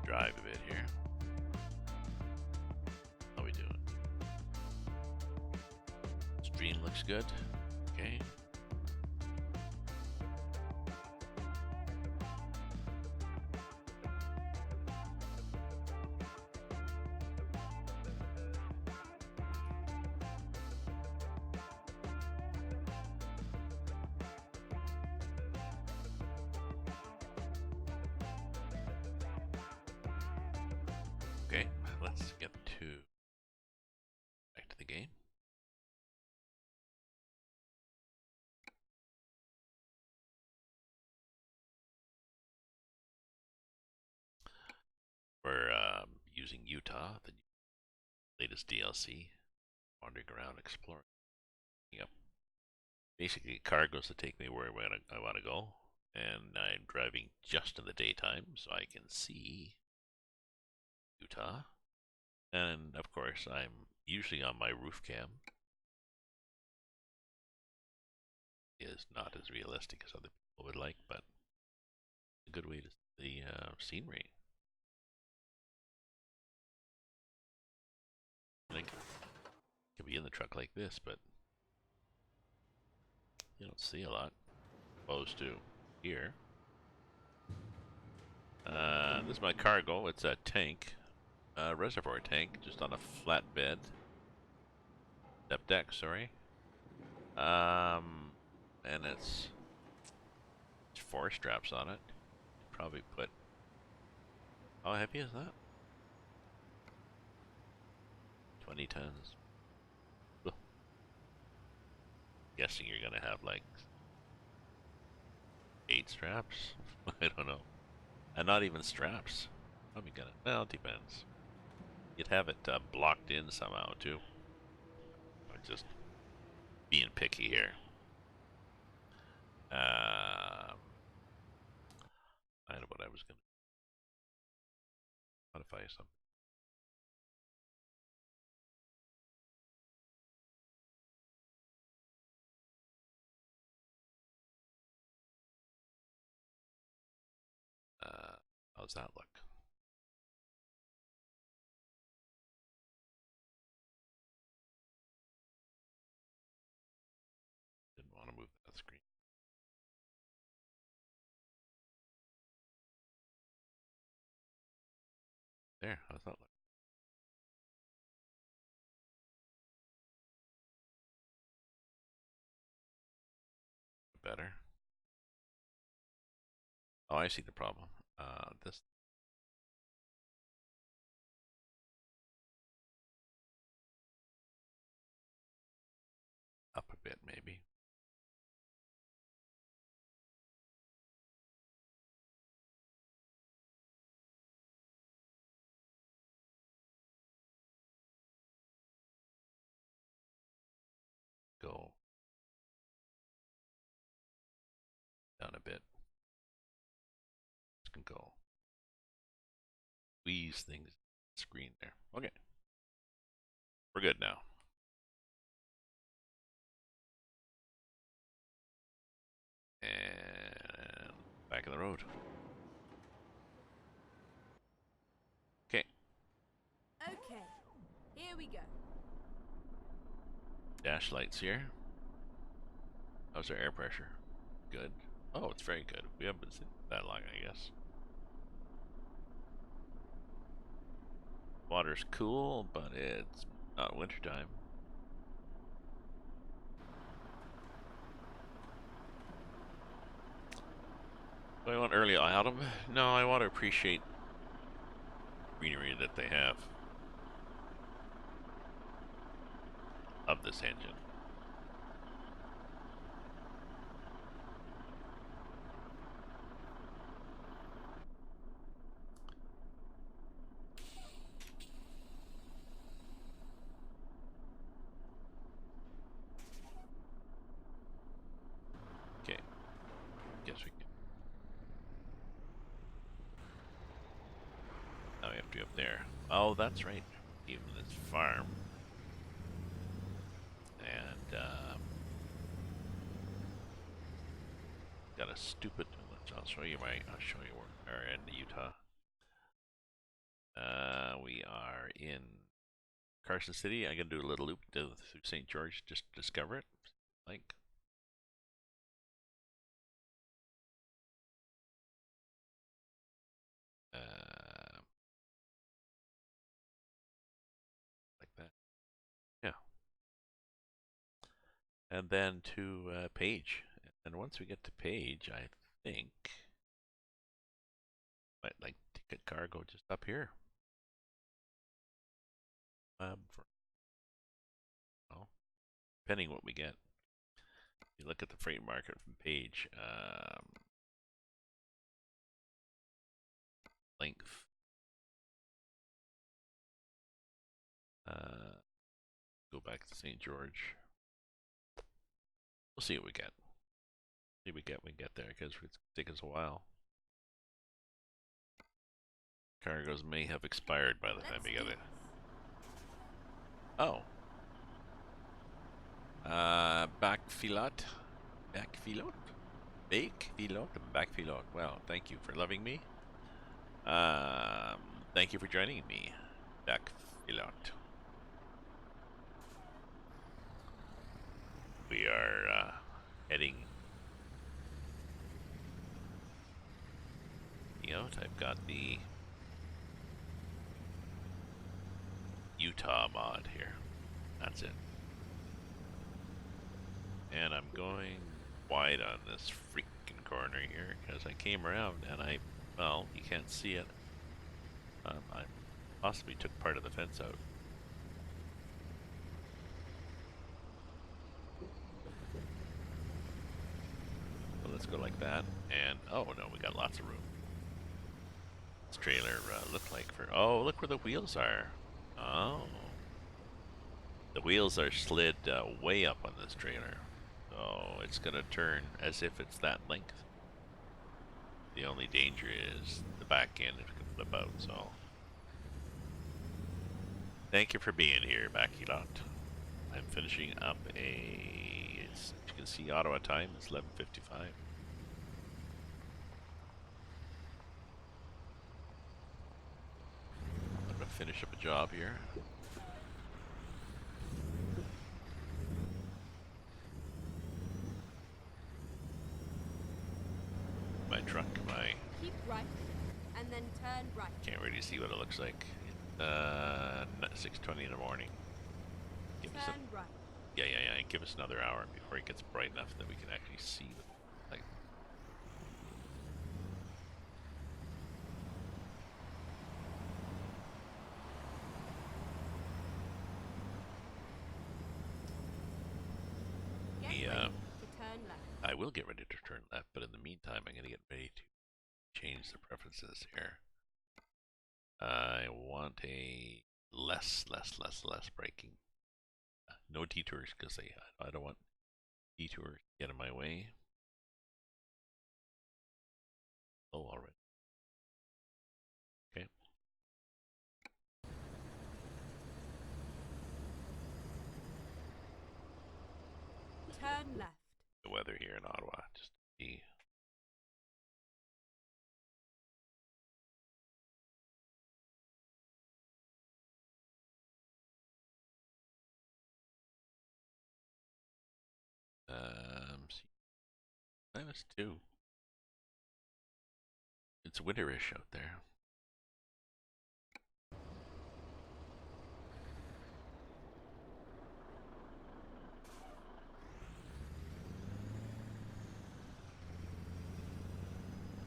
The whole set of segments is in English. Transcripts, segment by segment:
drive a bit here. How we doing? Stream looks good. Okay. Okay, let's get back to the game. We're using Utah, the latest DLC, wandering around exploring. Yep. Basically, cargoes to take me where I want to go, and I'm driving just in the daytime so I can see Utah. And of course, I'm usually on my roof cam. It is not as realistic as other people would like, but a good way to see the scenery. Like, could be in the truck like this, but you don't see a lot. Opposed to here. This is my cargo. It's a tank, reservoir tank, just on a flat bed. Step deck, sorry. And it's 4 straps on it. Probably put. How heavy is that? 20 tons. Ugh. Guessing you're gonna have like 8 straps. I don't know. And not even straps. Probably gonna. Well, it depends. You'd have it blocked in somehow too. Or just being picky here. I know what I was gonna modify something. How's that look? Didn't want to move that screen. There, how's that look? Better. Oh, I see the problem. This. Up a bit, maybe. Go down a bit. This can go. Squeeze things. Screen there. Okay. We're good now. And back in the road. Okay. Okay, here we go. Dash lights here. How's our air pressure? Good. Oh, it's very good. We haven't been sitting that long, I guess. Water's cool, but it's not wintertime. Do I want early autumn? No, I want to appreciate greenery that they have of this engine. Okay, guess we can. Now we have to be up there. Oh, that's right. Even this farm. And got a stupid. I'll show you where we are in Utah. We are in Carson City. I'm gonna do a little loop through St. George just to discover it. Like, uh, like that. Yeah. And then to Page. And once we get to Page, I think might like ticket cargo just up here. For well, depending what we get. You look at the freight market from Page. Length. Go back to St. George. We'll see what we get. See what we get there because it's gonna take us a while. Cargoes may have expired by the time we get it. Oh. Back filot. Back filot? Bake filot? Back filot. Well, thank you for loving me. Thank you for joining me. Back filot. We are heading out. I've got the Utah mod here. That's it. And I'm going wide on this freaking corner here because I came around and well, you can't see it. I possibly took part of the fence out. So let's go like that. And, oh no, we got lots of room. This trailer looked like oh, look where the wheels are. Oh. The wheels are slid way up on this trailer. So it's going to turn as if it's that length. The only danger is the back end can flip out, so. Thank you for being here, Bacculot. I'm finishing up as you can see, Ottawa time is 11:55. I'm going to finish up a job here. My truck, Keep right, and then turn right. Can't really see what it looks like. 6:20 in the morning. Turn right. Yeah. Give us another hour before it gets bright enough that we can actually see the like. Get ready to turn left. I will get ready to turn left, but in the meantime, I'm going to get ready to change the preferences here. I want a less braking. No detours because I don't want detours to get in my way. Oh, already. Okay. Turn left. The weather here in Ottawa, just to see. -2. It's winterish out there.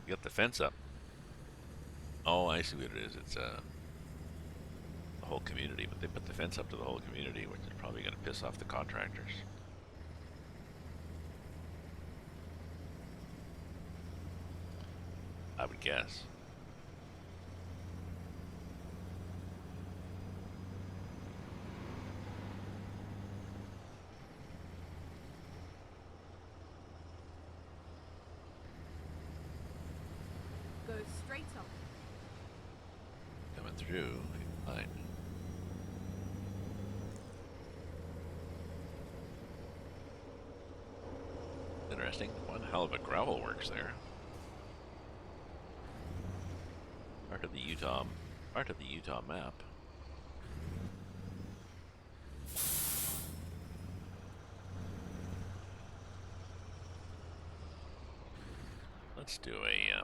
You got the fence up. Oh, I see what it is. It's the whole community, but they put the fence up to the whole community, which is probably going to piss off the contractors. I would guess. Go straight on. Coming through. Fine. Interesting. One hell of a gravel works there. Part of the Utah part of the Utah map. Let's do a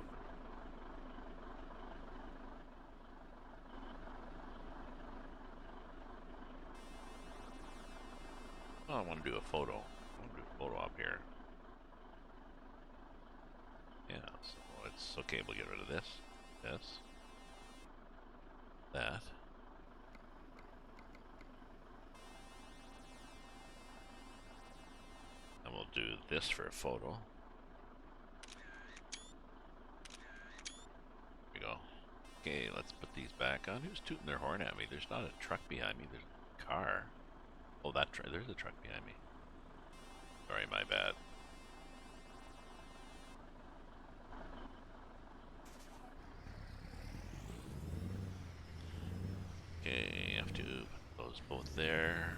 oh, I want to do a photo. I want to do a photo up here. Yeah, so it's okay. We'll get rid of this, this, that. And we'll do this for a photo. There we go. Okay, let's put these back on. Who's tooting their horn at me? There's not a truck behind me. There's a car. Oh, there's a truck behind me. Sorry, my bad. Okay, have to put those both there.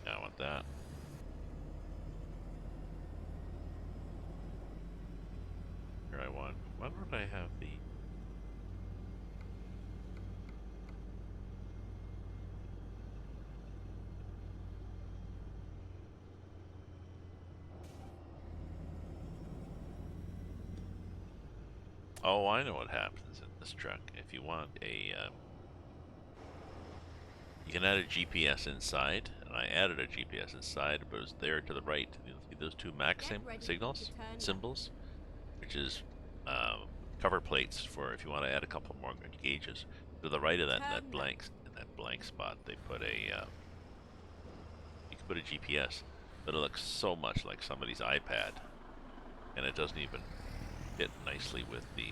Yeah, I want that. Here I want. Why don't I have the? Oh, I know what happens in this truck. If you want a, you can add a GPS inside, and I added a GPS inside, but it was there to the right. You'll see those two max signals, symbols, which is cover plates for if you want to add a couple more gauges. To the right of that, in that blank spot, they put a, you can put a GPS, but it looks so much like somebody's iPad, and it doesn't even fit nicely with the,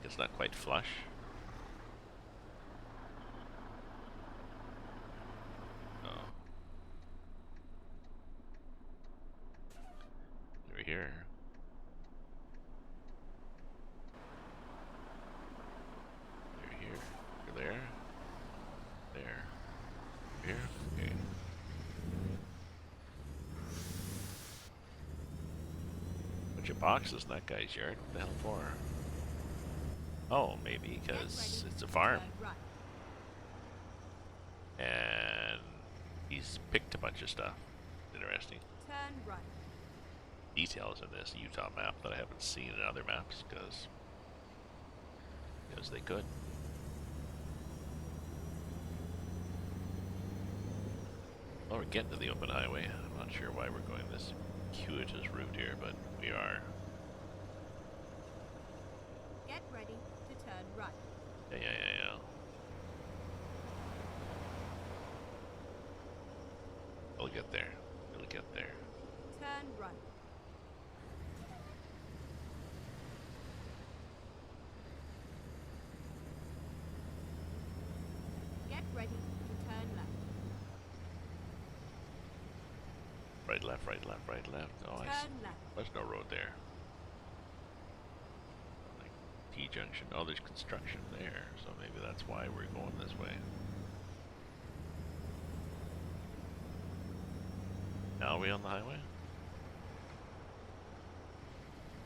it's not quite flush. Oh. Over here. Over here. Over there. There. Over here. Okay. Bunch of boxes in that guy's yard. What the hell for? Oh, maybe because it's a farm. And he's picked a bunch of stuff. Interesting. Turn right. Details in this Utah map that I haven't seen in other maps because they could. Well, we're getting to the open highway. I'm not sure why we're going this circuitous route here, but we are. Get ready to turn right. Yeah. We'll get there. We'll get there. Turn right. Get ready to turn left. Right, left, right, left, right, left. Oh, I see. Turn left. There's no road there. Like T-junction. Oh, there's construction there, so maybe that's why we're going this way. Now are we on the highway?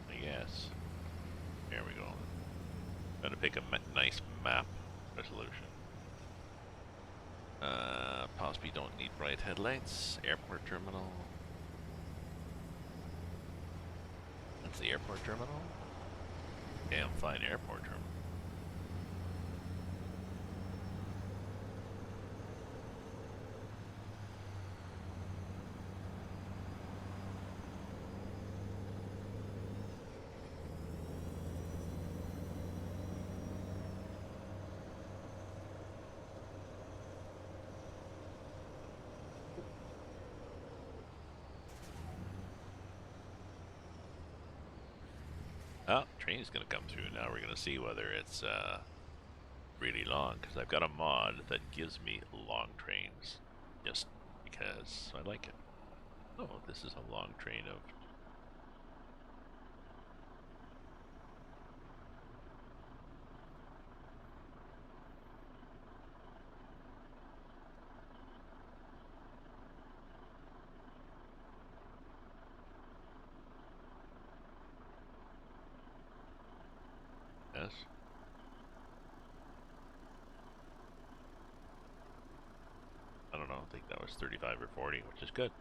I guess. There we go. Gotta pick a nice map resolution. Possibly don't need bright headlights. Airport terminal. That's the airport terminal? Damn fine airport terminal. Oh, train's gonna come through. Now we're gonna see whether it's really long, because I've got a mod that gives me long trains, just because I like it. Oh, this is a long train of... don't think that was 35 or 40, which is good.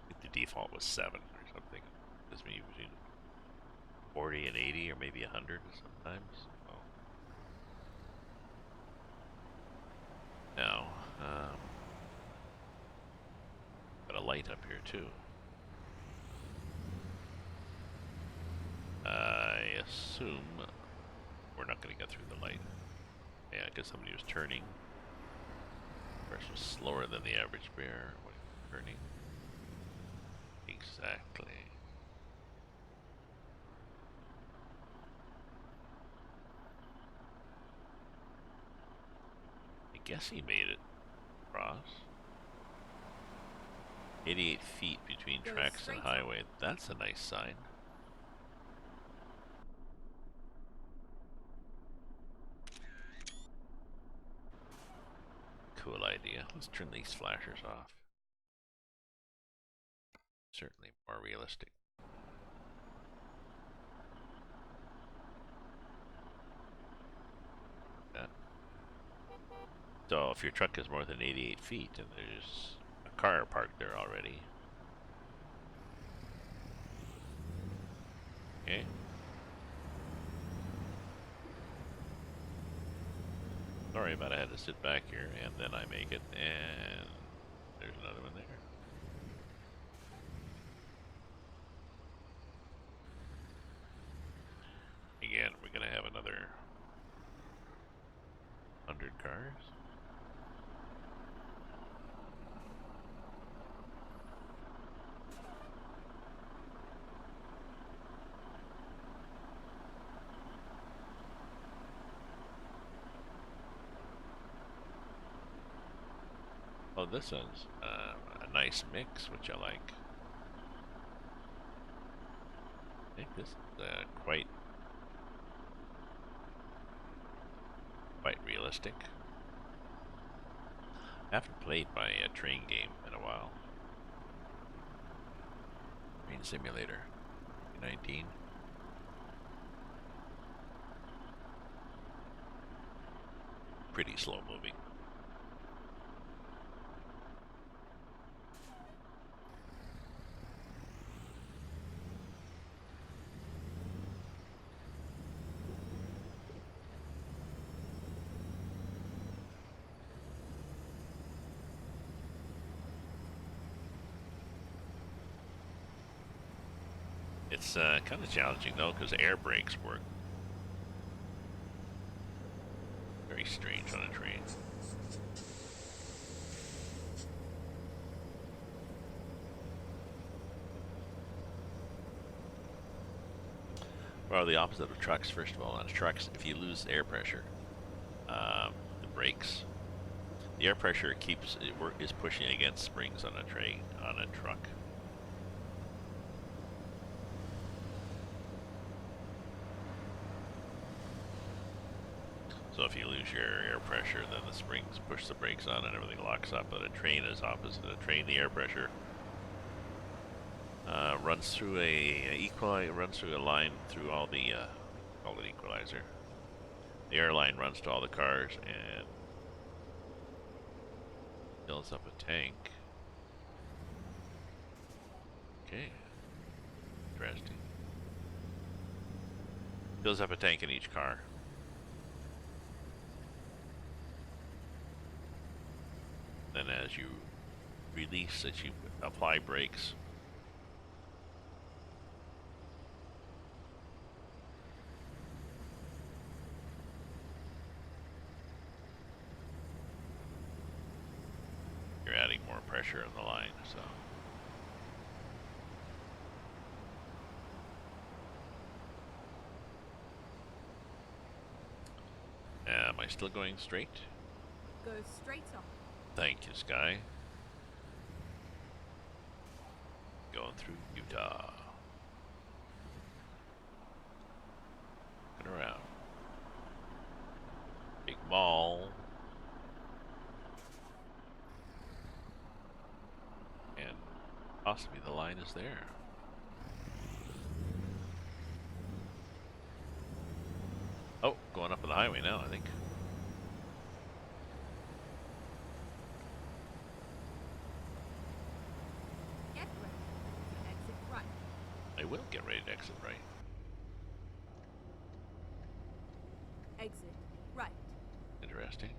I think the default was 7 or something. It's me between 40 and 80 or maybe 100 sometimes. So now, got a light up here too. I assume we're not going to get through the light. Yeah, because somebody was turning. Course was slower than the average bear when turning. Exactly. I guess he made it across. 88 feet between Go tracks and straight highway. That's a nice sign. Cool idea. Let's turn these flashers off. Certainly more realistic. Yeah. So if your truck is more than 88 feet and there's a car parked there already. Okay. Sorry, but I had to sit back here and then I make it, and there's another one there. Again, we're gonna have another 100 cars. Oh, this one's a nice mix, which I like. I think this is quite realistic. I haven't played my train game in a while. Train Simulator 2019. Pretty slow moving. It's kind of challenging though, because air brakes work very strange on a train. Well, the opposite of trucks. First of all, on trucks, if you lose air pressure, the brakes, the air pressure is pushing against springs on a train on a truck. So if you lose your air pressure, then the springs push the brakes on and everything locks up. But a train is opposite. A train, the air pressure runs through runs through a line through all the call it equalizer. The air line runs to all the cars and fills up a tank. Okay, interesting. Fills up a tank in each car. Then as you release it, you apply brakes. You're adding more pressure in the line, so. Am I still going straight? Go straight on. Thank you, Sky. Going through Utah. Looking around. Big mall. And possibly the line is there. Oh, going up on the highway now, I think. I will get ready to exit right. Exit right. Interesting.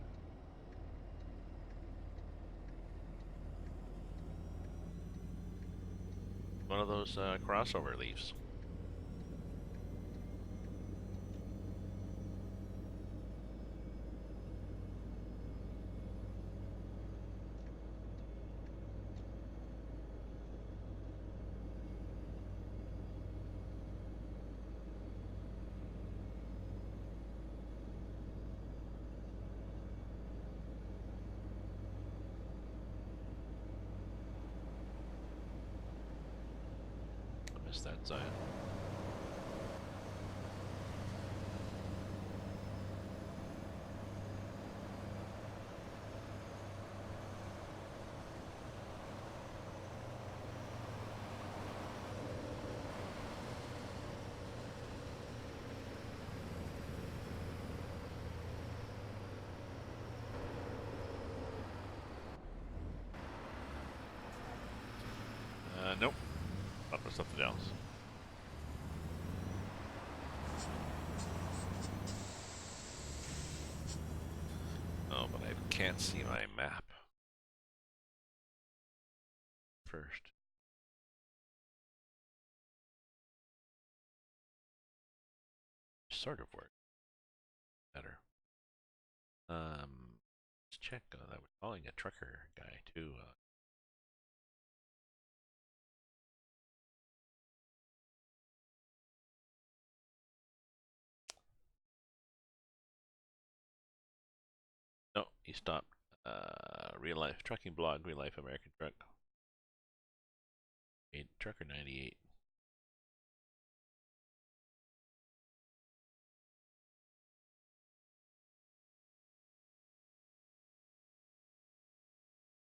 One of those crossover leaves. I missed that sign. Nope. Thought it was something else. Oh, but I can't see my map. First. Sort of work. Better. Let's check. I was calling a trucker guy too. No, he stopped. Real life trucking blog, real life American truck. Trucker 98.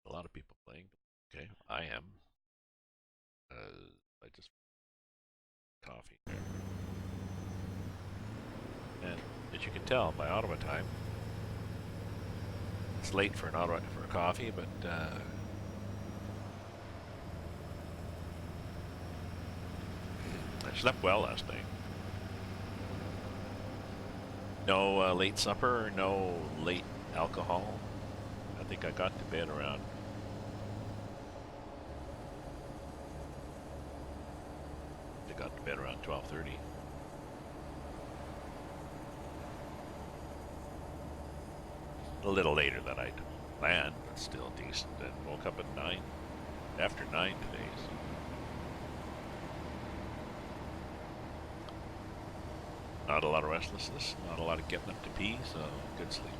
A lot of people playing. Okay, I am. I just coffee. And as you can tell by Ottawa time, it's late for an Ottawa for a coffee, but I slept well last night. No late supper, no late alcohol. I think I got to bed around. I got to bed around 12:30. A little later than I'd planned, but still decent. And woke up at 9, after 9 today. So. Not a lot of restlessness, not a lot of getting up to pee, so good sleep.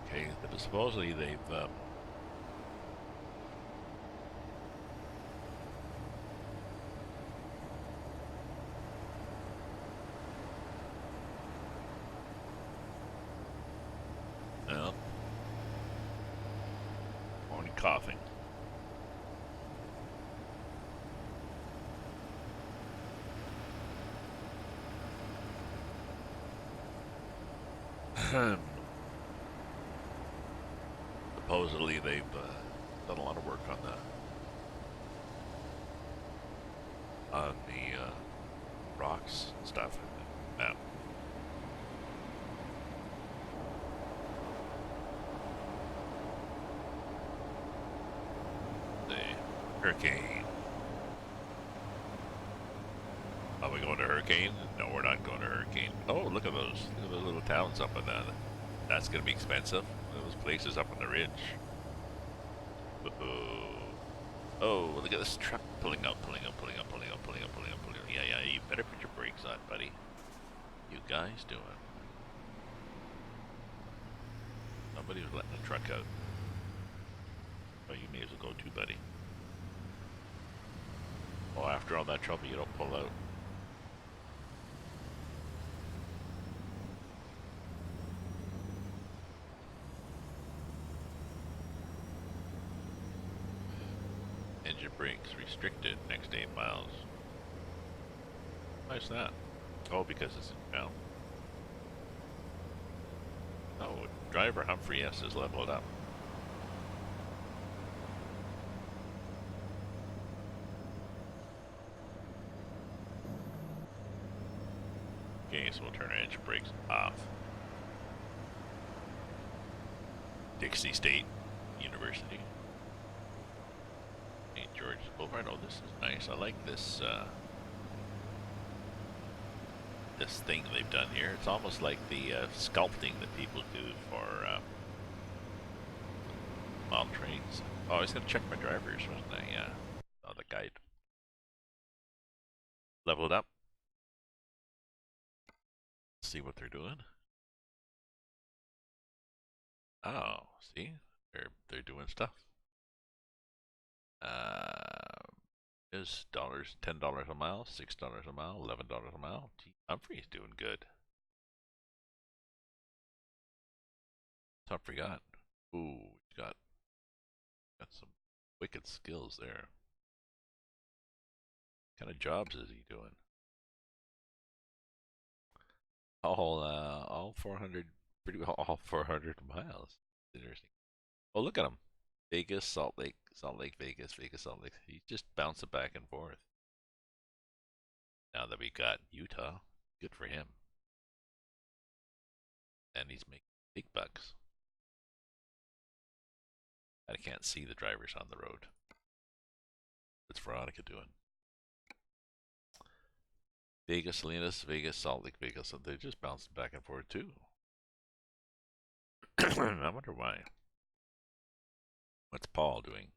Okay, but supposedly they've well, only coughing. Supposedly they've done a lot of work on the rocks and stuff and map. The hurricane. Are we going to hurricane? No, we're not going to hurricane. Oh, look at those! Look at those little towns up in that. That's going to be expensive. Those places up on the ridge. Oh, look at this truck pulling up, pulling up, pulling up, pulling up, pulling up, pulling up, pulling up. Yeah, yeah, you better put your brakes on, buddy. You guys doing? Nobody's letting the truck out. Oh, you may as well go too, buddy. Oh, after all that trouble, you don't pull out. Engine brakes restricted next 8 miles. Why is that? Oh, because it's in town. Oh, driver Humphrey S is leveled up. Okay, so we'll turn our engine brakes off. Dixie State University. St. George Boulevard. Oh, this is nice. I like this this thing they've done here. It's almost like the sculpting that people do for model trains. Oh, I was going to check my drivers, wasn't I? Yeah. Oh, the guide. Leveled up. See what they're doing. Oh, see? They're doing stuff. Is dollars, $10 a mile, $6 a mile, $11 a mile. Gee, Humphrey's doing good. What's Humphrey got? Ooh, he's got some wicked skills there. What kind of jobs is he doing? All 400, pretty well all 400 miles. Interesting. Oh, look at him. Vegas, Salt Lake, Vegas, Vegas, Salt Lake. He's just bouncing back and forth. Now that we got Utah, good for him. And he's making big bucks. I can't see the drivers on the road. What's Veronica doing? Vegas, Salinas, Vegas, Salt Lake, Vegas. So they're just bouncing back and forth too. I wonder why. What's Paul doing?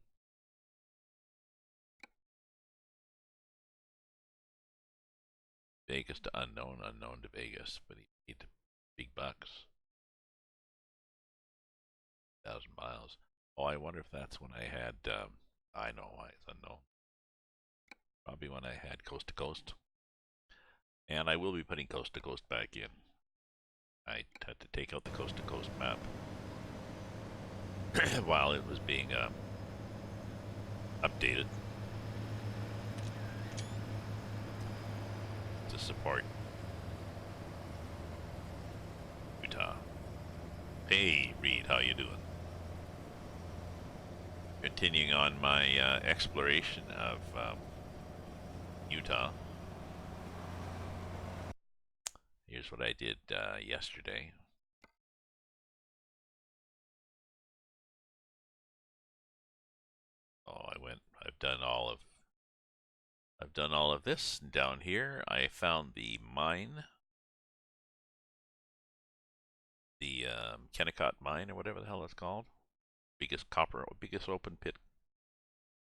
Vegas to unknown, unknown to Vegas, but he made big bucks. 1,000 miles. Oh, I wonder if that's when I had. I know why it's unknown. Probably when I had coast to coast. And I will be putting coast to coast back in. I had to take out the coast to coast map while it was being updated to support Utah. Hey, Reed, how you doing? Continuing on my exploration of Utah. Here's what I did yesterday. Oh, I've done all of this down here. I found the mine, the Kennecott mine or whatever the hell it's called. Biggest open pit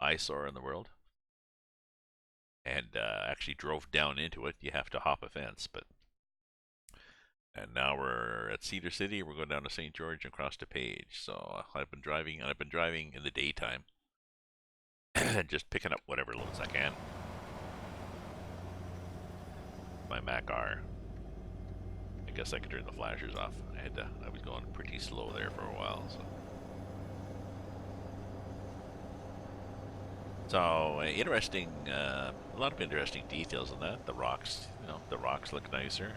eyesore in the world. And actually drove down into it. You have to hop a fence, but. And now we're at Cedar City. We're going down to St. George and across to Page. So I've been driving in the daytime, just picking up whatever loads I can. My Mac R. I guess I could turn the flashers off. I was going pretty slow there for a while. So interesting, a lot of interesting details in that. The rocks, the rocks look nicer.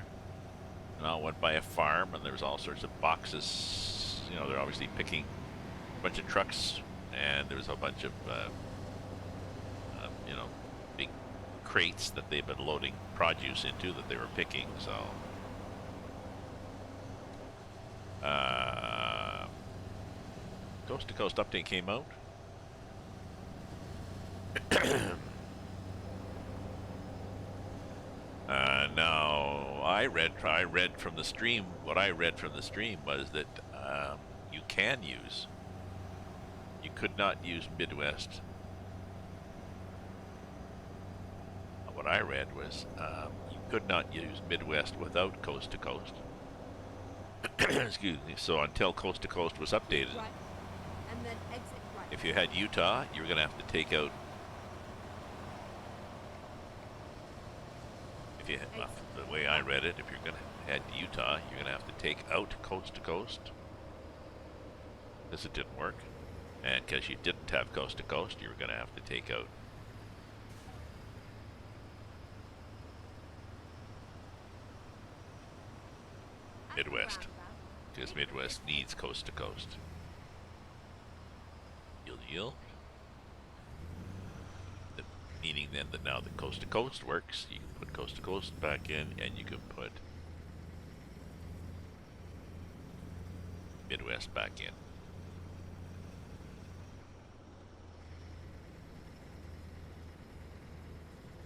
And I went by a farm, and there was all sorts of boxes. They're obviously picking a bunch of trucks, and there was a bunch of, big crates that they've been loading produce into that they were picking. So, coast to coast update came out. Now I read from the stream. What I read from the stream was that you could not use Midwest. What I read was you could not use Midwest without coast to coast. Excuse me. So until coast to coast was updated, Right. And then exit right. if you had Utah, you were going to have to take out. The way I read it, if you're going to head to Utah, you're going to have to take out coast to coast. Because it didn't work. And because you didn't have coast to coast, you were going to have to take out Midwest. because Midwest needs coast to coast. Yield, yield. Meaning then that now the coast to coast works. You can put coast to coast back in, and you can put Midwest back in.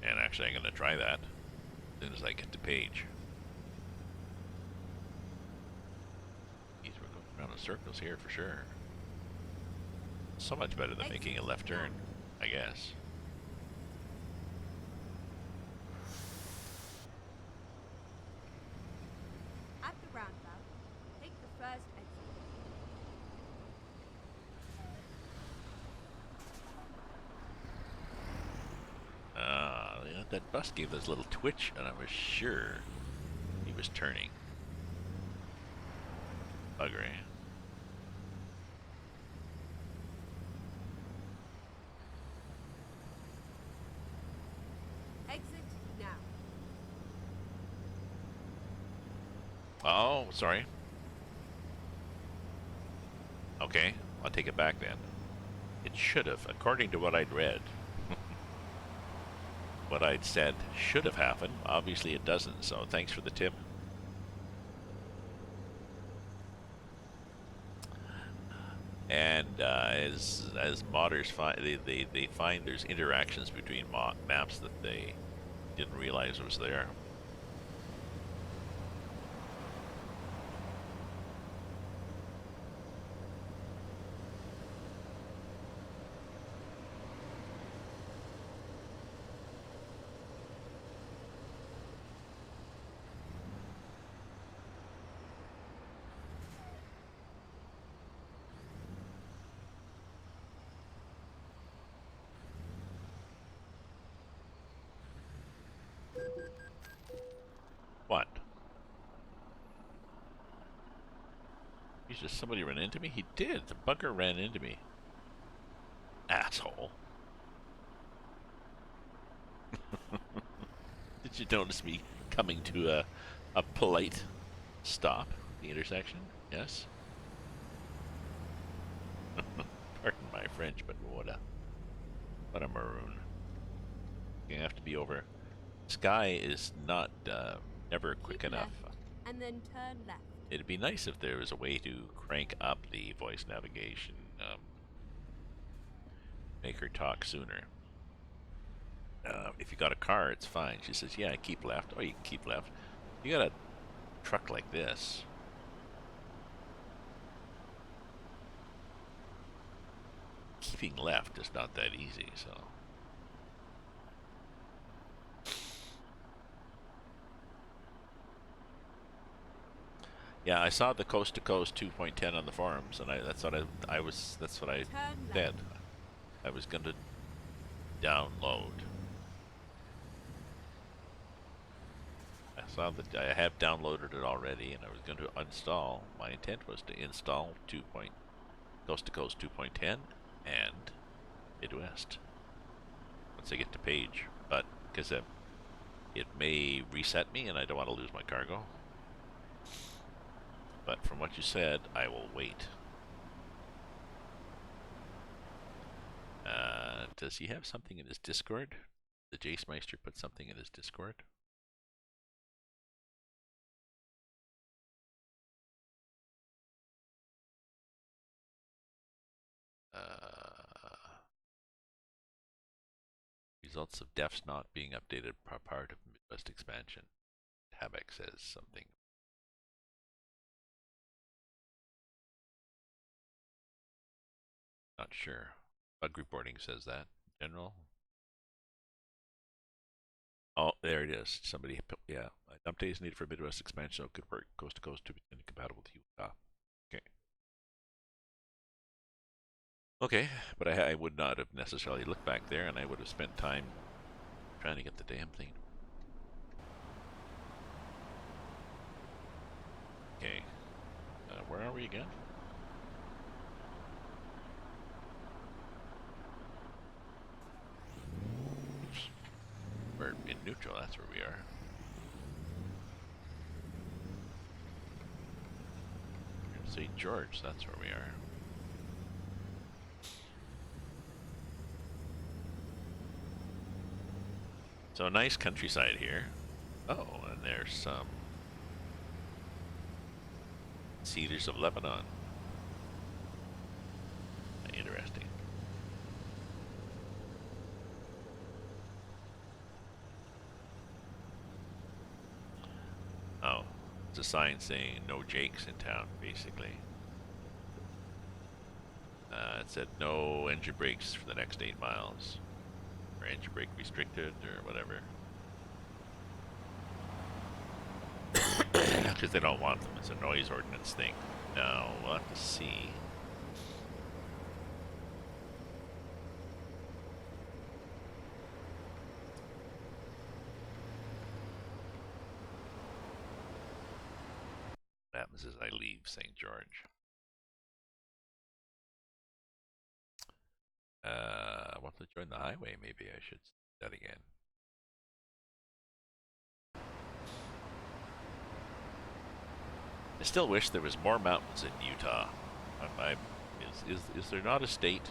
And actually, I'm going to try that as soon as I get the page. Geez, we're going around in circles here for sure. So much better than making a left turn, I guess. At the roundabout, take the first exit. That bus gave this little twitch, and I was sure he was turning. Buggery. Exit now. Oh, sorry. Okay, I'll take it back then. It should have, according to what I'd read. What I'd said should have happened. Obviously it doesn't, so thanks for the tip. And as modders find, they find there's interactions between maps that they didn't realize was there. What? Jesus, somebody ran into me? He did. The bugger ran into me. Asshole. Did you notice me coming to a polite stop at the intersection? Yes? Pardon my French, but what a maroon. You have to be over. Sky is not never quick Keep enough. left, and then turn left. It'd be nice if there was a way to crank up the voice navigation, make her talk sooner. If you got a car, it's fine. She says, yeah, keep left. Oh, you can keep left. You got a truck like this. Keeping left is not that easy, so. Yeah, I saw the coast to coast 2.10 on the forums, and that's what I said. I was going to download. I saw that I have downloaded it already, and I was going to install. My intent was to install coast to coast 2.10 and Midwest once I get to page, but because it may reset me, and I don't want to lose my cargo. But from what you said, I will wait. Does he have something in his Discord? The Jace Meister put something in his Discord? Results of defs not being updated are part of Midwest expansion. Havoc says something. Not sure. Bug reporting says that. General. Oh, there it is. Somebody, yeah. Updates needed for Midwest expansion, so it could work coast to coast to be compatible with Utah. Okay. Okay, but I would not have necessarily looked back there, and I would have spent time trying to get the damn thing. Okay. Where are we again? Oops. We're in neutral, that's where we are. St. George, that's where we are. So nice countryside here. Oh, and there's some Cedars of Lebanon. Interesting. Oh, it's a sign saying no Jakes in town, basically. It said no engine brakes for the next 8 miles. Or engine brake restricted, or whatever. Because they don't want them. It's a noise ordinance thing. Now, we'll have to see. What happens as I leave St. George. I want to join the highway. Maybe I should do that again. I still wish there was more mountains in Utah. Is there not a state?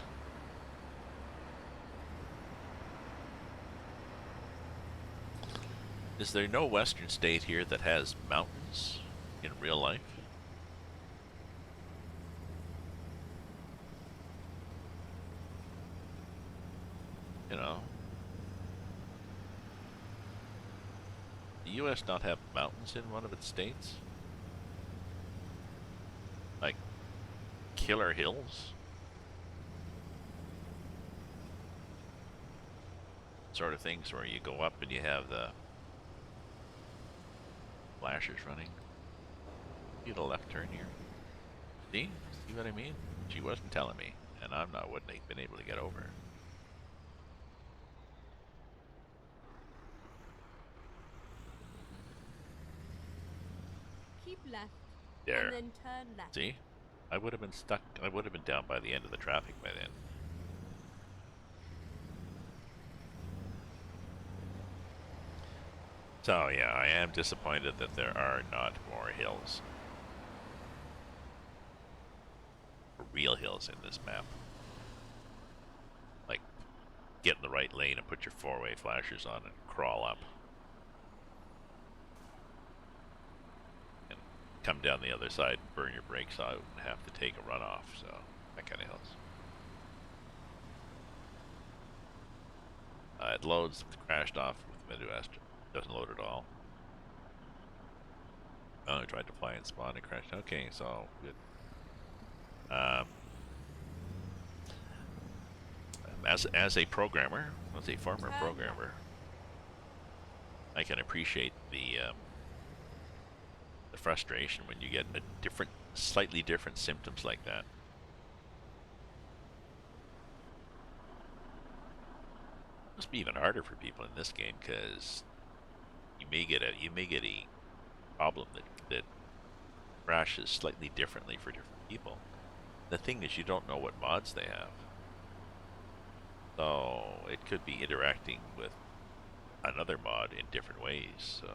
Is there no western state here that has mountains in real life? You know, the U.S. not have mountains in one of its states? Like killer hills? Sort of things where you go up and you have the flashers running. Get a left turn here. See? See what I mean? She wasn't telling me, and wouldn't have been able to get over. Keep left. There. And then turn left. See? I would have been stuck. I would have been down by the end of the traffic by then. So yeah, I am disappointed that there are not more hills. Real hills in this map. Like, get in the right lane and put your four-way flashers on and crawl up. And come down the other side and burn your brakes out and have to take a runoff, so that kind of hills. It loads, crashed off with Midwest. Doesn't load at all. Oh, I tried to fly and spawn and crashed. Okay, so good. As a programmer, as a former programmer, I can appreciate the frustration when you get slightly different symptoms like that. It must be even harder for people in this game because you may get a problem that crashes slightly differently for different people. The thing is, you don't know what mods they have. So it could be interacting with another mod in different ways. So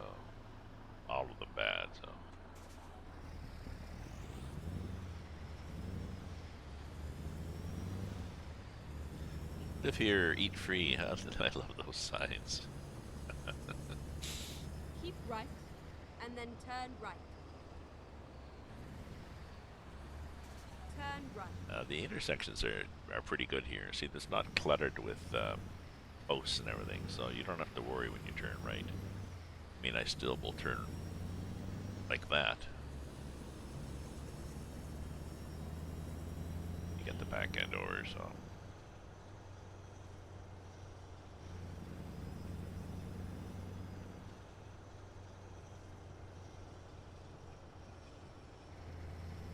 all of them bad. So live here, eat free. Huh? I love those signs. Keep right, and then turn right. Turn right. The intersections are pretty good here. See, it's not cluttered with posts and everything, so you don't have to worry when you turn right. I mean, I still will turn like that. You get the back end over, so.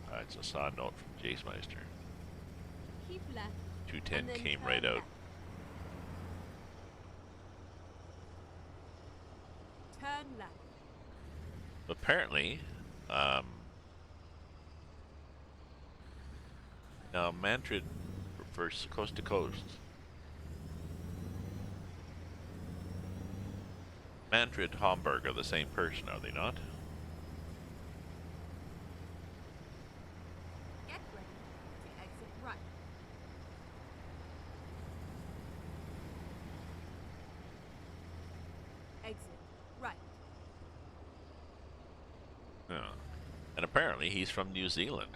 Alright, so saw a note from Jace Meister. Keep left. 210 came right out. Left. Turn left. Apparently, now Mantrid prefers coast to coast. Mantrid, Hamburg are the same person, are they not? Exit right. Yeah. And apparently he's from New Zealand.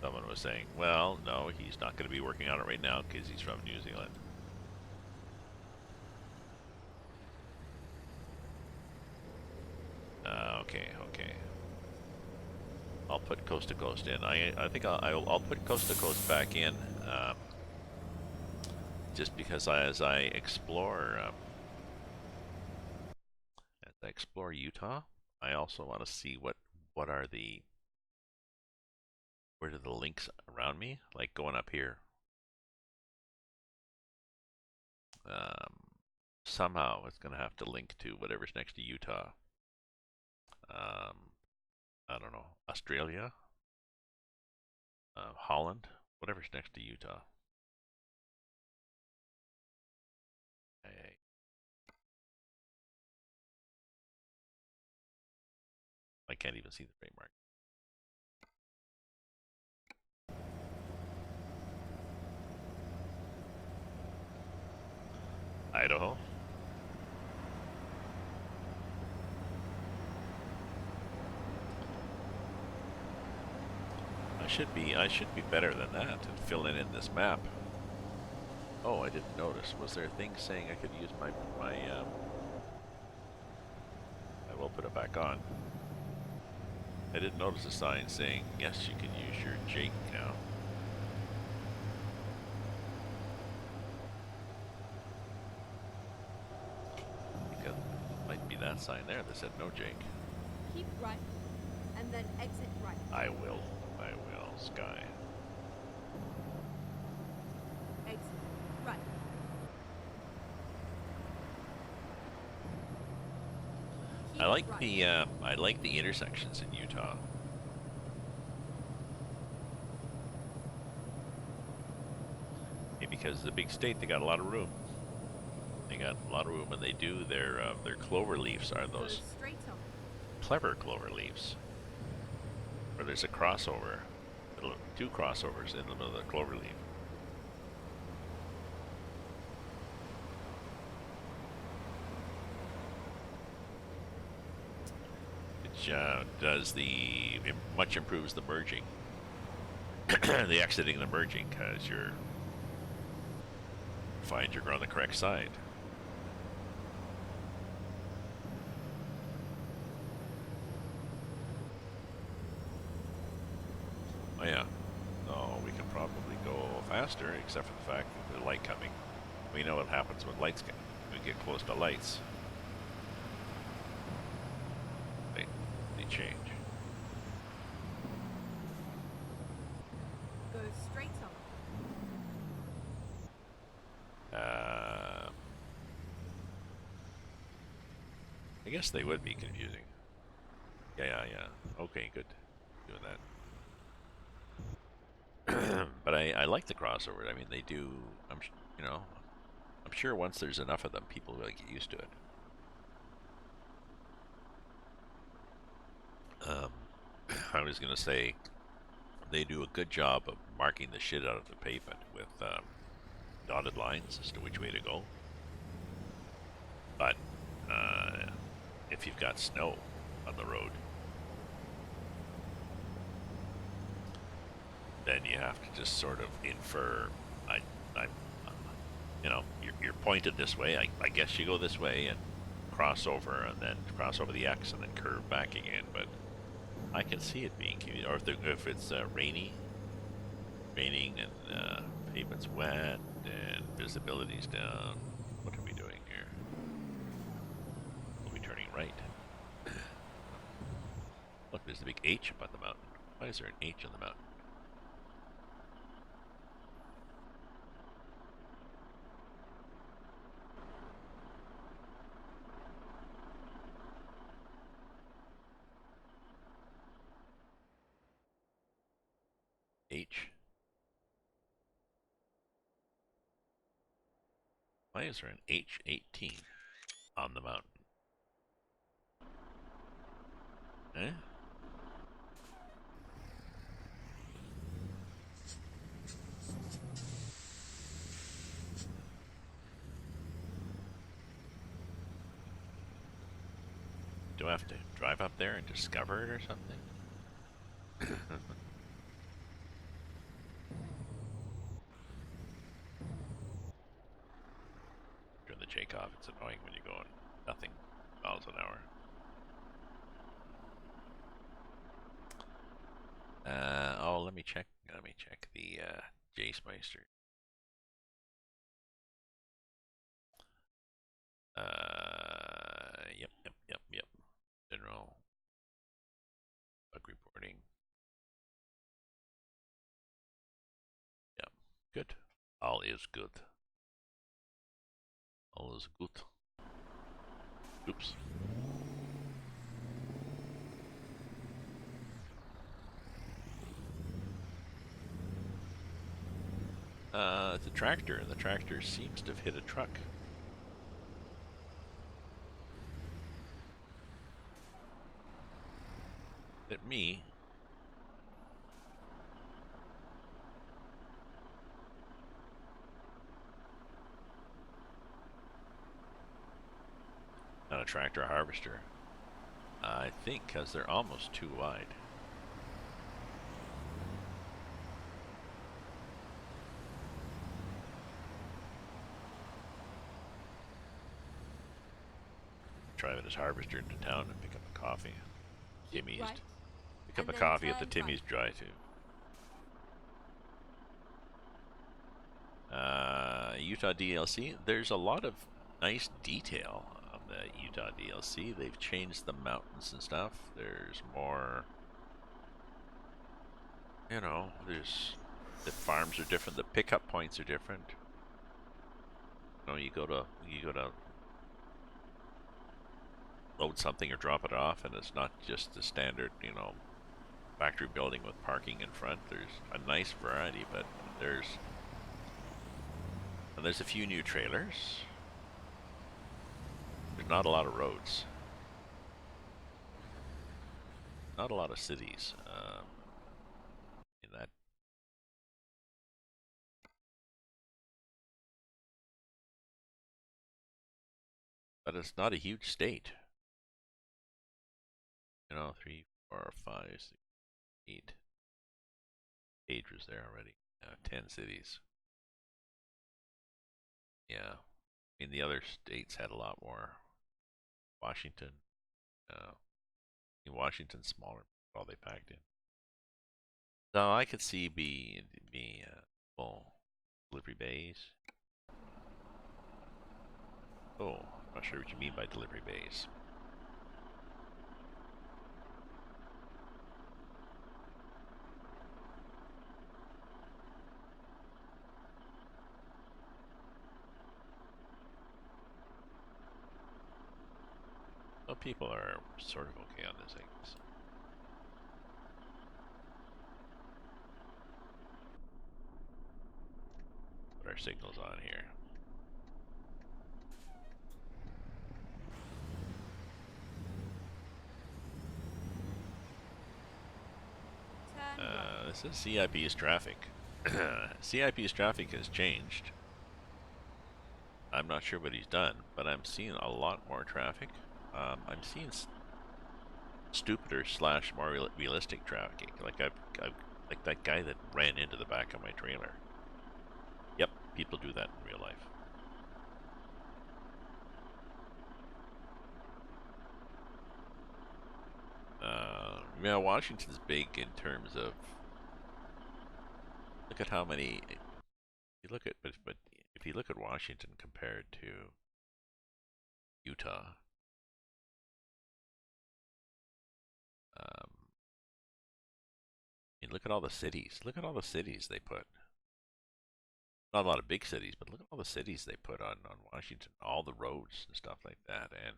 Someone was saying, well, no, he's not going to be working on it right now because he's from New Zealand. Okay, okay. I'll put Coast to Coast in. I think I'll put Coast to Coast back in, just because as I explore Utah, I also want to see what are the where are the links around me, like going up here. Somehow it's going to have to link to whatever's next to Utah. I don't know, Australia, Holland, whatever's next to Utah. I can't even see the framework. Idaho. I should be better than that at filling in this map. Oh, I didn't notice. Was there a thing saying I could use my I will put it back on. I didn't notice a sign saying, yes, you can use your Jake now. Because it might be that sign there that said no Jake. Keep right, and then exit right. I will, Sky. Exit right. Keep right. I like the intersections in Utah. Maybe because it's a big state, they got a lot of room. They got a lot of room, and they do their clover leaves are those clever clover leaves, where there's a crossover, two crossovers in the middle of the clover leaf. Which does much improves the merging, the exiting and the merging, because you find you're on the correct side. Oh yeah. No, we can probably go faster, except for the fact that the light coming. We know what happens when lights get. We get close to lights. They change. Go straight on. I guess they would be confusing. Yeah. Okay, good. Doing that. But I like the crossover. I mean, they do. I'm sure once there's enough of them, people will get used to it. I was gonna say they do a good job of marking the shit out of the pavement with dotted lines as to which way to go. But if you've got snow on the road, then you have to just sort of infer. You're pointed this way. I guess you go this way and cross over, and then cross over the X, and then curve back again. But I can see it being, or if it's raining and pavement's wet and visibility's down. What are we doing here? We'll be turning right. Look, there's a big H up on the mountain. Why is there an H on the mountain? H. Why is there an H18 on the mountain? Eh? I have to drive up there and discover it or something? Turn the Jake off. It's annoying when you're going nothing miles an hour. Oh, let me check. Let me check the Jace Meister. Yep. General bug reporting. Yep, good. All is good. All is good. Oops. It's a tractor, and the tractor seems to have hit a truck. Hit me. Not a tractor, a harvester. I think because they're almost too wide. Driving his harvester into town and pick up a coffee. Keep Timmy's. right, Pick up and a then coffee at the turn Timmy's right. drive-thru. Utah DLC. There's a lot of nice detail on the Utah DLC. They've changed the mountains and stuff. There's more, there's the farms are different. The pickup points are different. You go to load something or drop it off, and it's not just the standard, factory building with parking in front. There's a nice variety, but there's a few new trailers. There's not a lot of roads, not a lot of cities in that. But it's not a huge state. 3, 4, 5, 6, 8. Page was there already. 10 cities. Yeah. I mean, the other states had a lot more. Washington. Washington's smaller. All they packed in. So I could see well, delivery bays. Oh, I'm not sure what you mean by delivery bays. Well, people are sort of okay on this, I guess. Put our signals on here. Turn right. This is CIP's traffic. CIP's traffic has changed. I'm not sure what he's done, but I'm seeing a lot more traffic. I'm seeing stupider / more realistic traffic. Like that guy that ran into the back of my trailer. Yep, people do that in real life. Yeah, Washington's big in terms of look at how many. You look at but if you look at Washington compared to Utah, um, look at all the cities. Look at all the cities they put. Not a lot of big cities, but look at all the cities they put on Washington. All the roads and stuff like that, and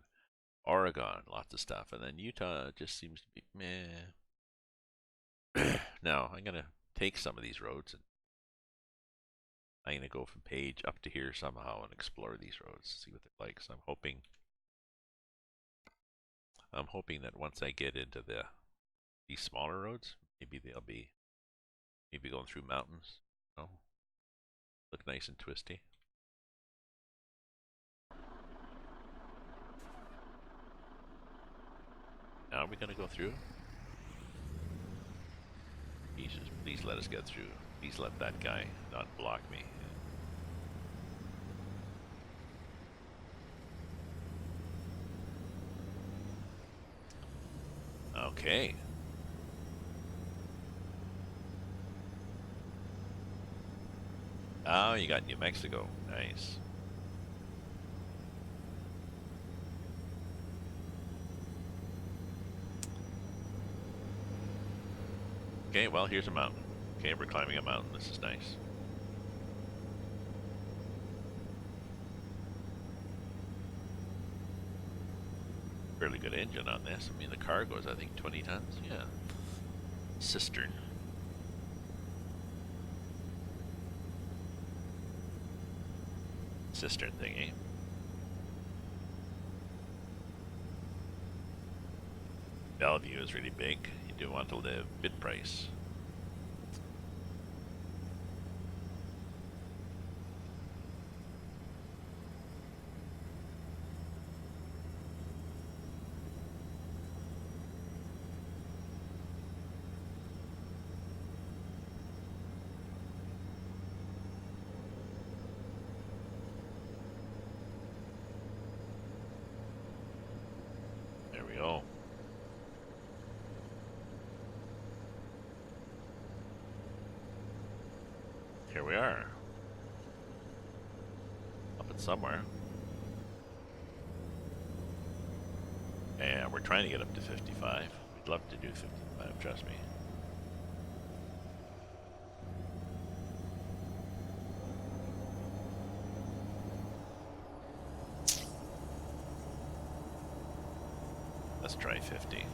Oregon, lots of stuff, and then Utah just seems to be meh. Now I'm gonna take some of these roads and I'm gonna go from Page up to here somehow and explore these roads, see what they're like. So I'm hoping that once I get into these smaller roads, maybe they'll be going through mountains. Look nice and twisty. Now are we gonna go through? Jesus, please let us get through. Please let that guy not block me. Okay. Oh, you got New Mexico. Nice. Okay, well, here's a mountain. Okay, we're climbing a mountain. This is nice. Fairly good engine on this. I mean, the cargo is, I think, 20 tons. Yeah. Cistern. Cistern thingy. Bellevue is really big. You do want to live bid price. There we go. Here we are. Up at somewhere. And we're trying to get up to 55. We'd love to do 55, trust me. Let's try 50.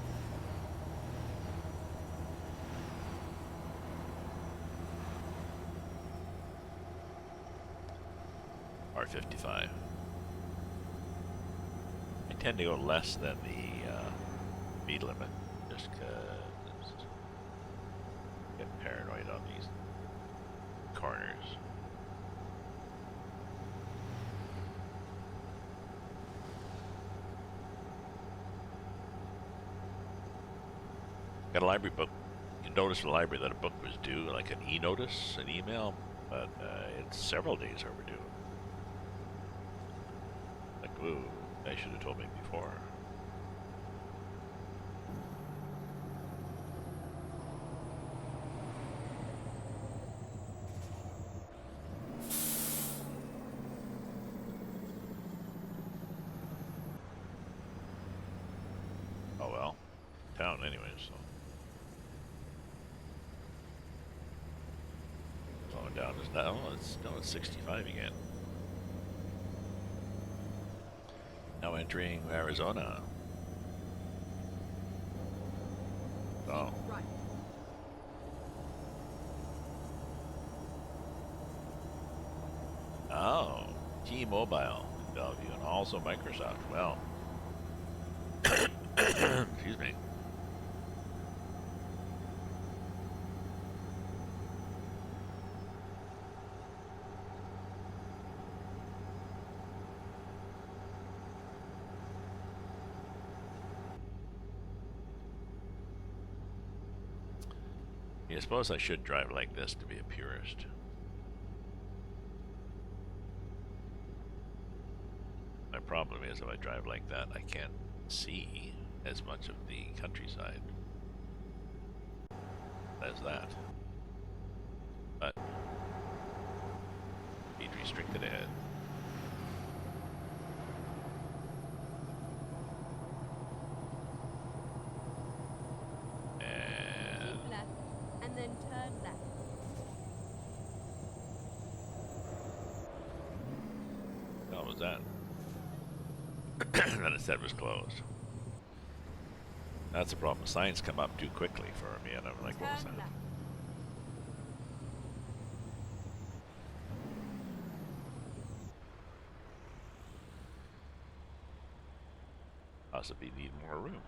Or 55. I tend to go less than the speed limit, just because I get paranoid on these corners. Got a library book. You notice in the library that a book was due, like an e-notice, an email, but it's several days overdue. Like, ooh, they should have told me before. Oh well, town anyways, so. Slowing down is now, it's 65 again. Now entering Arizona. Oh. Right. Oh. T-Mobile in Bellevue and also Microsoft. Well. Excuse me. I suppose I should drive like this to be a purist. My problem is if I drive like that, I can't see as much of the countryside as that. But speed restricted ahead. And Keep left, and then turn left. what was that? Then it said it was closed. That's the problem. The signs come up too quickly for me, and I'm like, what was Turn that? left. Possibly need more room.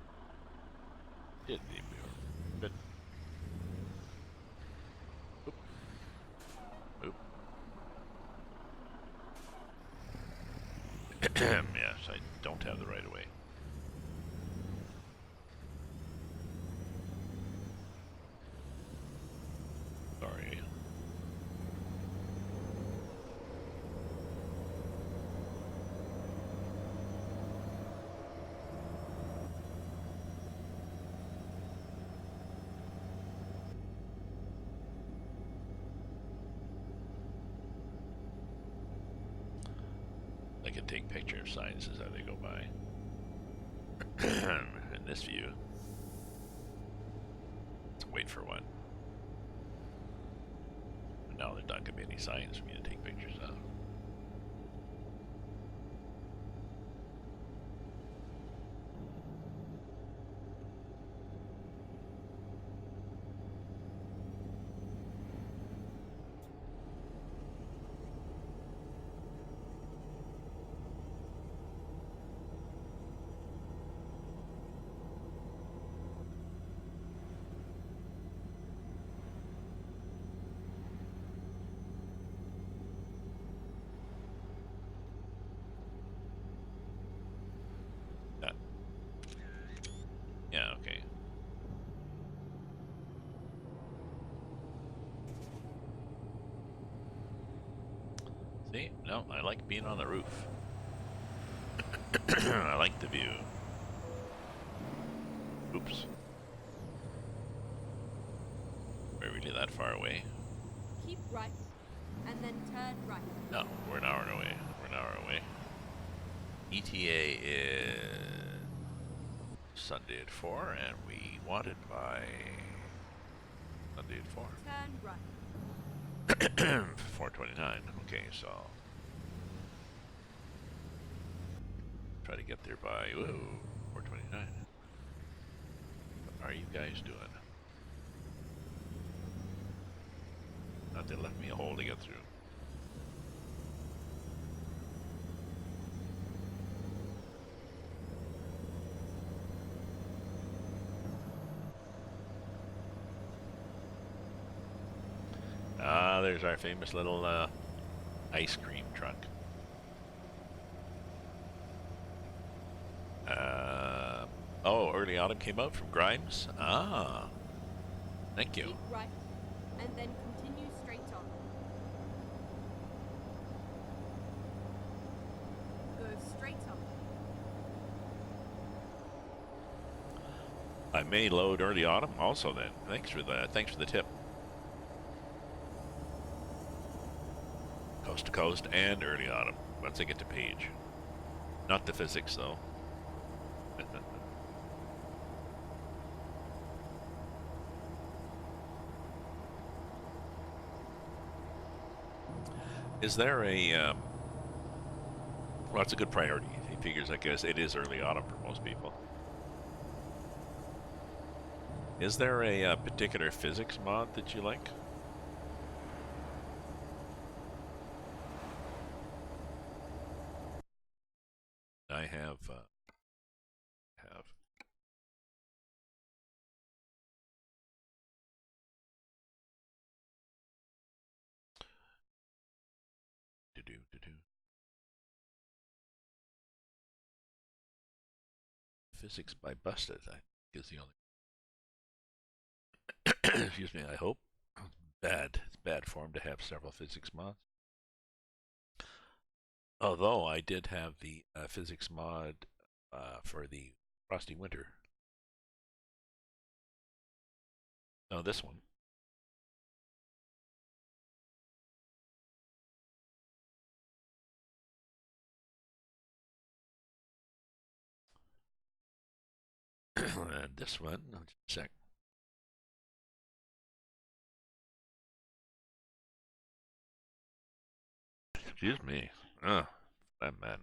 Did need more room. But oop, oop. Yes, I don't have the right of way. take picture of signs as they go by. In this view, let's wait for one. But now there's not going to be any signs for me to take pictures of. Yeah, yeah, okay. See? No, I like being on the roof. I like the view. Oops. We're really that far away? Keep right, and then turn right. No, we're an hour away. We're an hour away. ETA is Sunday at 4, and we want it by Sunday at 4. Turn right. 4:29. Okay, so try to get there by 4:29. What are you guys doing? Not they left me a hole to get through. Ah, there's our famous little ice cream truck. Oh, early autumn came out from Grimes. Ah, thank you. Keep right, and then continue straight on. Go straight on. I may load early autumn also then. Thanks for the tip. Coast to coast and early autumn. Once I get to page. Not the physics though. Is there a well, that's a good priority. He figures, I guess, it is early autumn for most people. Is there a particular physics mod that you like? I have to do physics by Busted. I think is the only. Excuse me. I hope. Bad. It's bad form to have several physics mods. Although I did have the physics mod for the Frosty Winter. No, this one. And this one. Just a sec. Excuse me. I'm mad.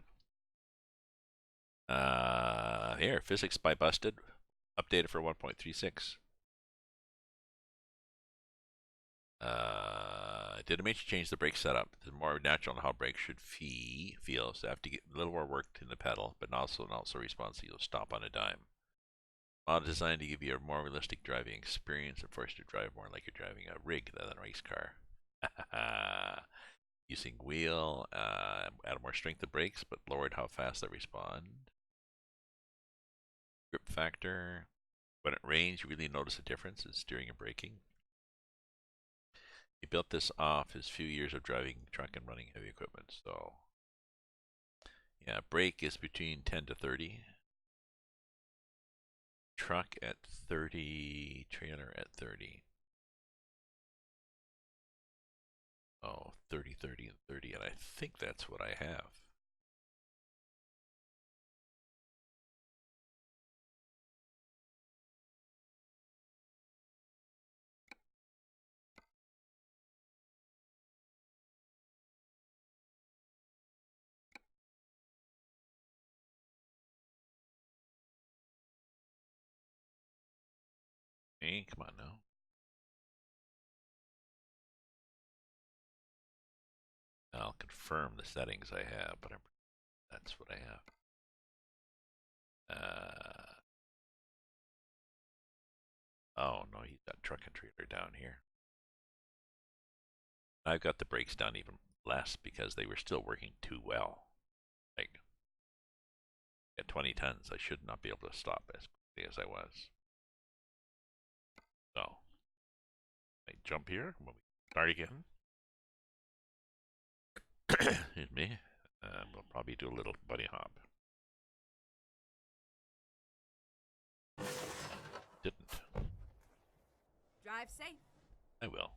Here, physics by Busted, updated for 1.36. Did a major change the brake setup. It's more natural on how brakes should feel, so I have to get a little more work in the pedal, but also responds to you'll stop on a dime. Mod designed to give you a more realistic driving experience and force you to drive more like you're driving a rig than a race car. Using wheel, added more strength to brakes, but lowered how fast they respond. Grip factor. When it rains, you really notice a difference in steering and braking. He built this off his few years of driving truck and running heavy equipment. So, yeah, brake is between 10 to 30. Truck at 30, trailer at 30. Oh, 30, 30, and 30, and I think that's what I have. Hey, come on now. I'll confirm the settings I have, but that's what I have. Oh no, he's got truck and trailer down here. I've got the brakes down even less because they were still working too well. Like at 20 tons, I should not be able to stop as quickly as I was. So I jump here when we start again. Excuse me. We'll probably do a little bunny hop. Didn't. Drive safe. I will.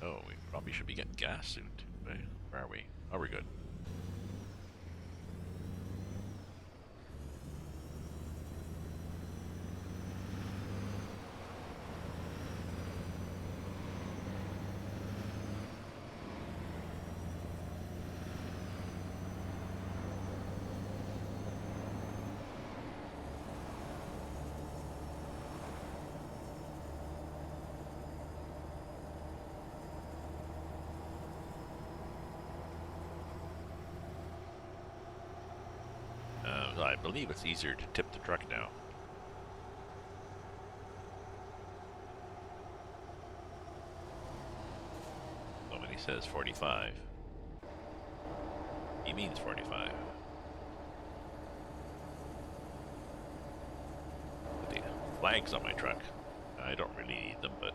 Oh, we probably should be getting gas soon too, right? Where are we? Oh, we're good. I believe it's easier to tip the truck now. So when he says 45, he means 45. But the flags on my truck, I don't really need them, but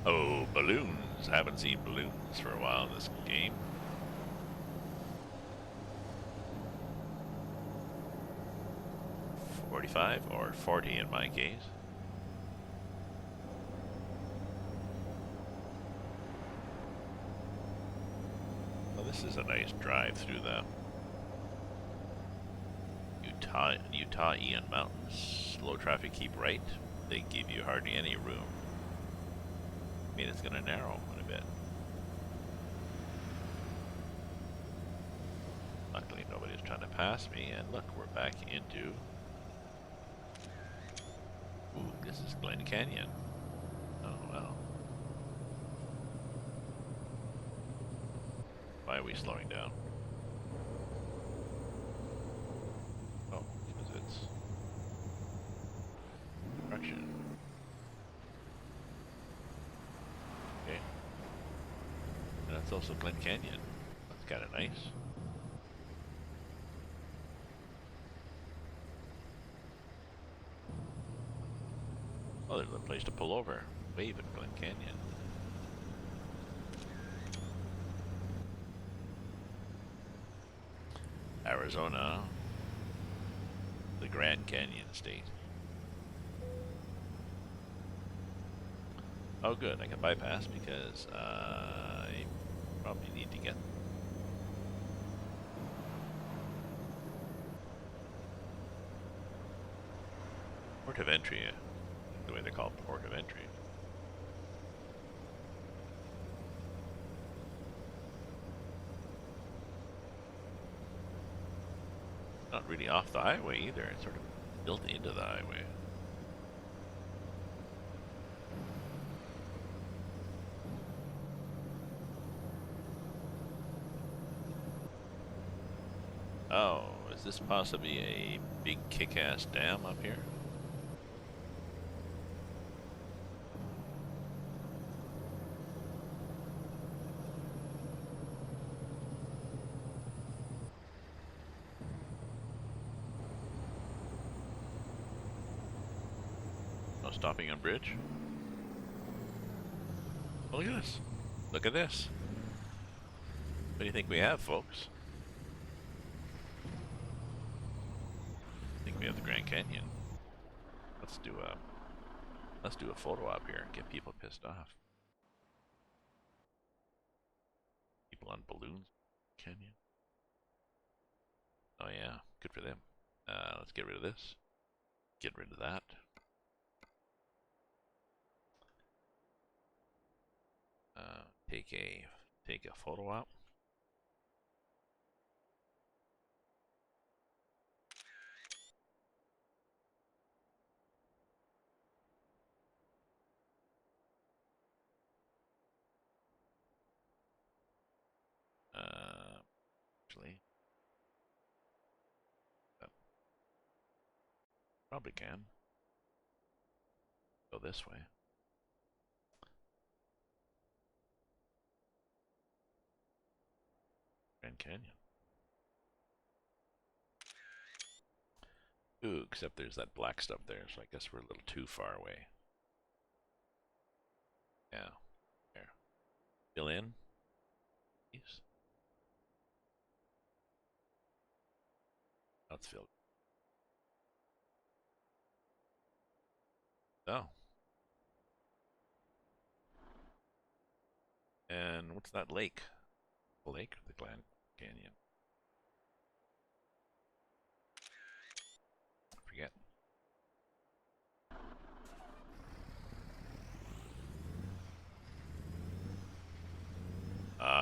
oh, balloons. Haven't seen balloons for a while in this game. $45 or 40 in my case. Well, this is a nice drive through the Utah-Ian Mountains. Low traffic, keep right. They give you hardly any room. I mean, it's going to narrow in a bit. Luckily, nobody's trying to pass me, and look, we're back into... Ooh, this is Glen Canyon. Oh, well. Why are we slowing down? Oh, because it's... construction. Okay. And that's also Glen Canyon. That's kind of nice. Oh, there's a place to pull over. Wave at Glen Canyon. Arizona. The Grand Canyon State. Oh good, I can bypass because I probably need to get... Port of Entry, the way they're called, Port of Entry. Not really off the highway either, it's sort of built into the highway. Oh, is this possibly a big kick-ass dam up here? No stopping on bridge? Oh, look at this. Look at this. What do you think we have, folks? I think we have the Grand Canyon. Let's do a photo op here and get people pissed off. People on balloons. Canyon. Oh yeah, good for them. Let's get rid of this. Get rid of that. take a photo out. Actually, probably can go this way. Grand Canyon. Ooh, except there's that black stuff there, so I guess we're a little too far away. Yeah, there. Fill in, please. Let's fill. Oh, and what's that lake? The lake or the Grand Canyon? I forget.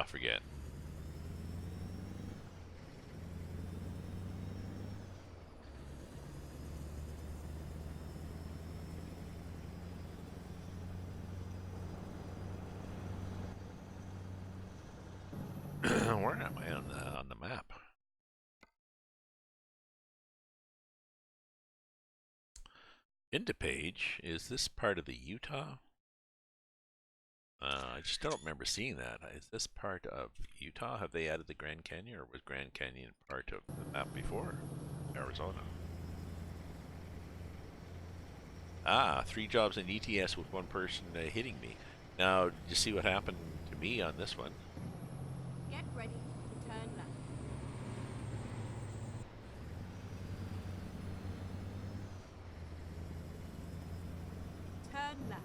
Forget. Where am I on the map? Into page. Is this part of the Utah? I just don't remember seeing that. Is this part of Utah? Have they added the Grand Canyon, or was Grand Canyon part of the map before? Arizona. Ah, 3 jobs in ATS with 1 person hitting me. Now, did you see what happened to me on this one? Get ready to turn left. Turn left.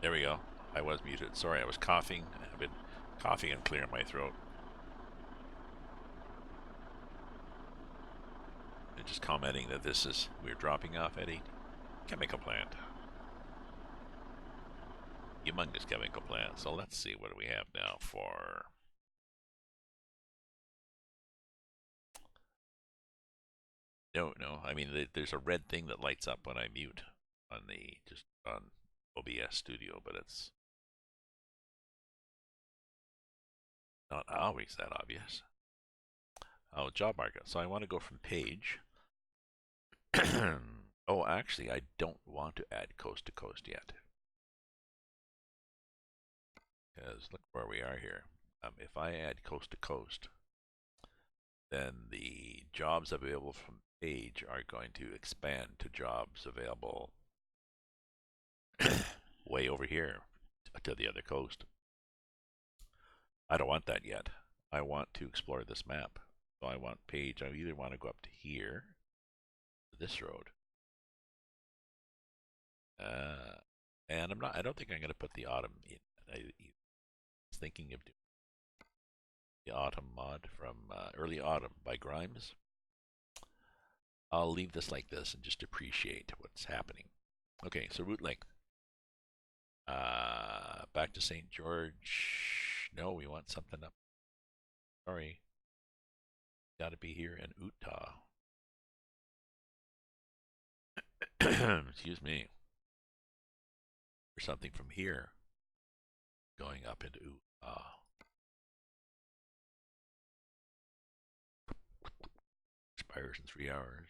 There we go. I was muted. Sorry, I was coughing. I've been coughing and clearing my throat. And just commenting that we're dropping off at 8 chemical plant. Humongous chemical plant. So let's see, what do we have now for... No. I mean, there's a red thing that lights up when I mute on OBS Studio, but it's not always that obvious. Oh, job market. So I want to go from page. Oh, actually, I don't want to add coast to coast yet. Because look where we are here. If I add coast to coast, then the jobs available from page are going to expand to jobs available way over here to the other coast. I don't want that yet. I want to explore this map. So I want page. I either want to go up to here, to this road, and I don't think I'm going to put the autumn in. I was thinking of doing the autumn mod from Early Autumn by Grimes. I'll leave this like this and just appreciate what's happening. Okay, so route length. Back to St. George. No, we want something up. Sorry. Got to be here in Utah. Excuse me. Or something from here going up into Utah. Expires in 3 hours.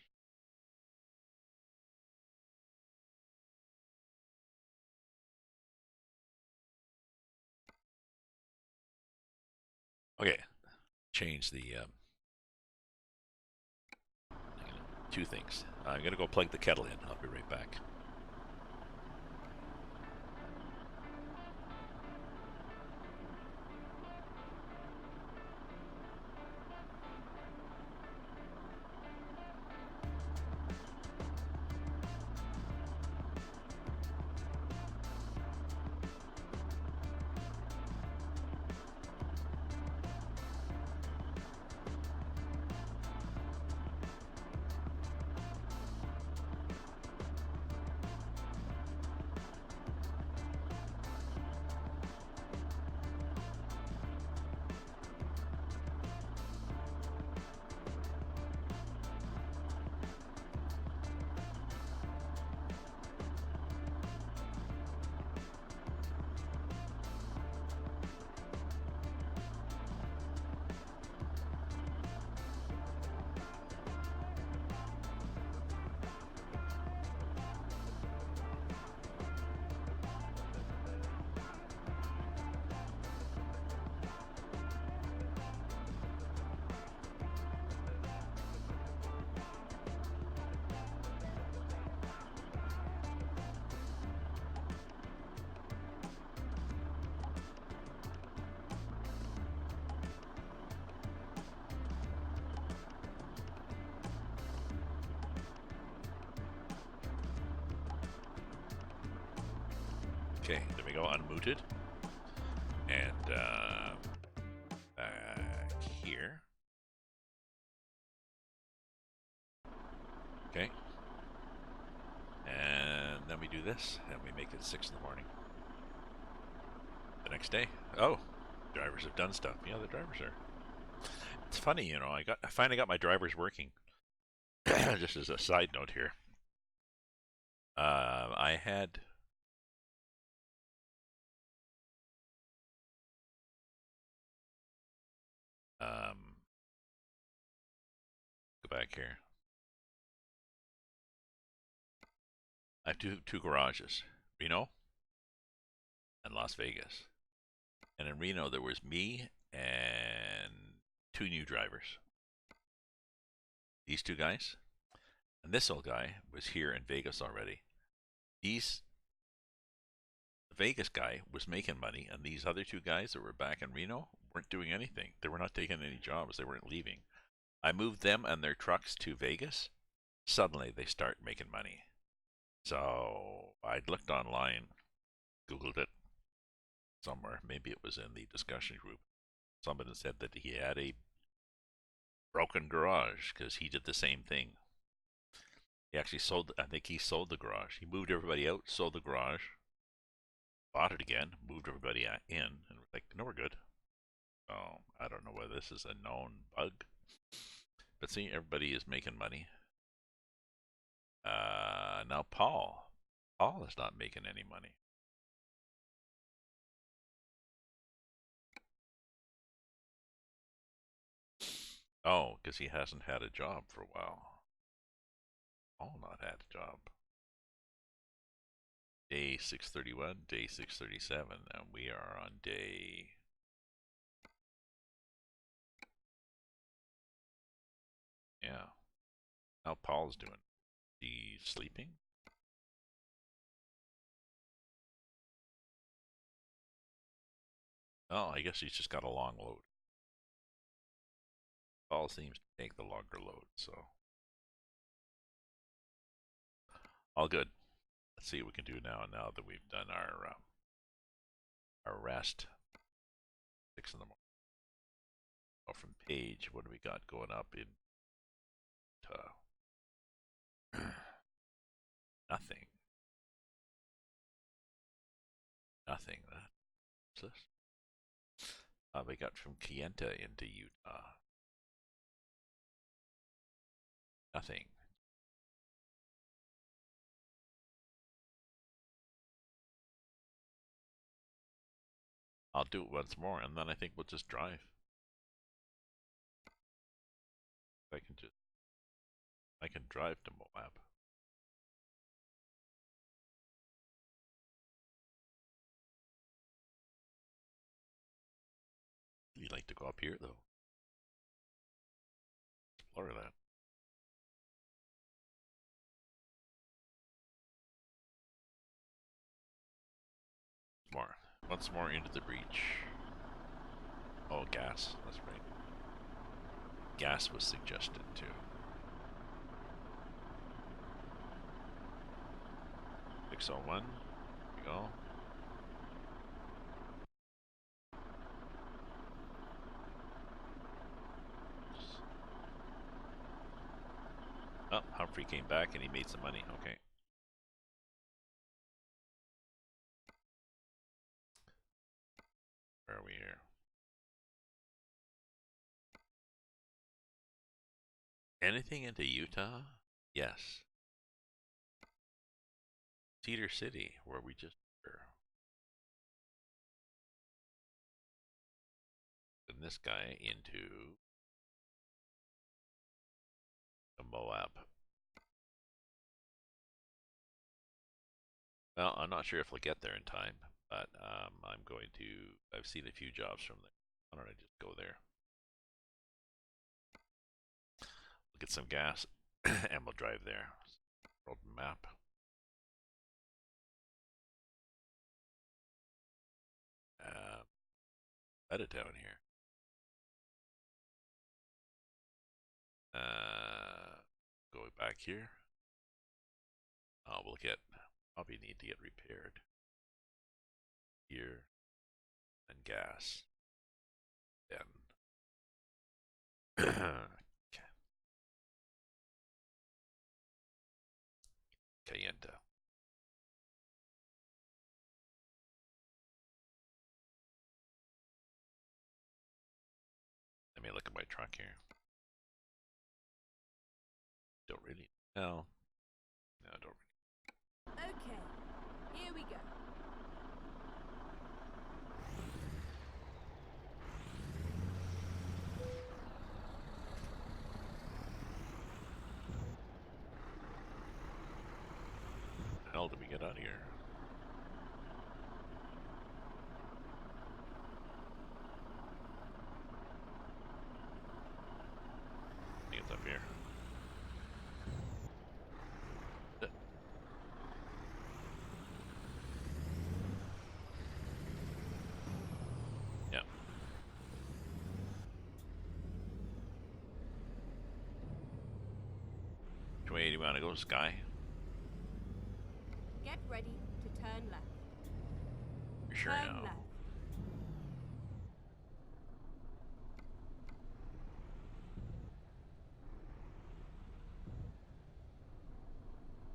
Okay, change the two things. I'm gonna go plug the kettle in. I'll be right back. Okay, there we go, unmuted. And back here. Okay. And then we do this, and we make it 6 in the morning. The next day. Oh, drivers have done stuff. Yeah, the drivers are. It's funny, you know, I finally got my drivers working. Just as a side note here. I had go back here. I have two garages, Reno and Las Vegas. And in Reno, there was me and 2 new drivers. These 2 guys, and this old guy was here in Vegas already. The Vegas guy was making money, and these other 2 guys that were back in Reno weren't doing anything. They were not taking any jobs. They weren't leaving. I moved them and their trucks to Vegas. Suddenly, they start making money. So I looked online Googled it somewhere. Maybe it was in the discussion group. Somebody said that he had a broken garage because he did the same thing. He actually sold, I think he sold the garage. He moved everybody out, sold the garage, bought it again, moved everybody in, and we're like, no, we're good. Oh, I don't know whether this is a known bug. But see, everybody is making money. Now Paul. Paul is not making any money. Oh, because he hasn't had a job for a while. Paul not had a job. Day 631, day 637, and we are on day... Yeah. How Paul's doing? He's sleeping? Oh, I guess he's just got a long load. Paul seems to take the longer load, so... All good. Let's see what we can do now that we've done our rest. 6 in the morning. Oh, from Page, what do we got going up in nothing. Nothing. What's this? We got from Kayenta into Utah. Nothing. I'll do it once more, and then I think we'll just drive. I can drive to Moab. You'd like to go up here, though. Explore that. More. Once more into the breach. Oh, gas. That's right. Gas was suggested, too. 601. Here we go. Oh, Humphrey came back and he made some money. Okay. Where are we here? Anything into Utah? Yes. Cedar City, where we just were. And this guy into the Moab. Well, I'm not sure if we'll get there in time, but I'm going to. I've seen a few jobs from there. Why don't I just go there? We'll get some gas, and we'll drive there. World map. Edit down here. Going back here. We'll get. Probably need to get repaired. Here. And gas. Then. Cayenta. Let me look at my truck here. Don't really. No. No, don't really. Okay, here we go. How the hell did we get out of here? I think it's up here. Yeah. Which way do you want to go, Sky? Get ready to turn left. For sure Turn now. left.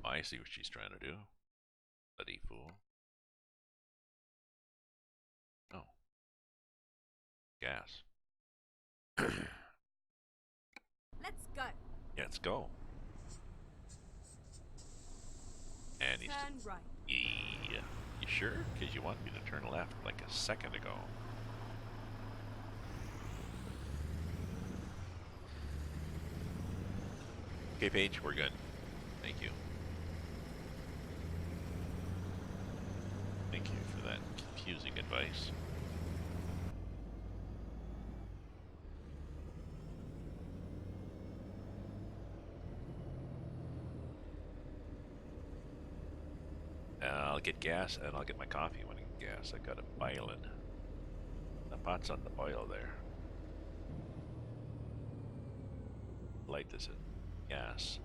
I see what she's trying to do. Bloody fool. Oh, gas. Let's go. Yeah, let's go. And he's Turn right. yeah. You sure? Because you wanted me to turn left like a second ago. Okay, Paige, we're good. Thank you. Thank you for that confusing advice. I'll get gas and I'll get my coffee when I get gas. I got it boiling. The pot's on the boil there. Light this in gas.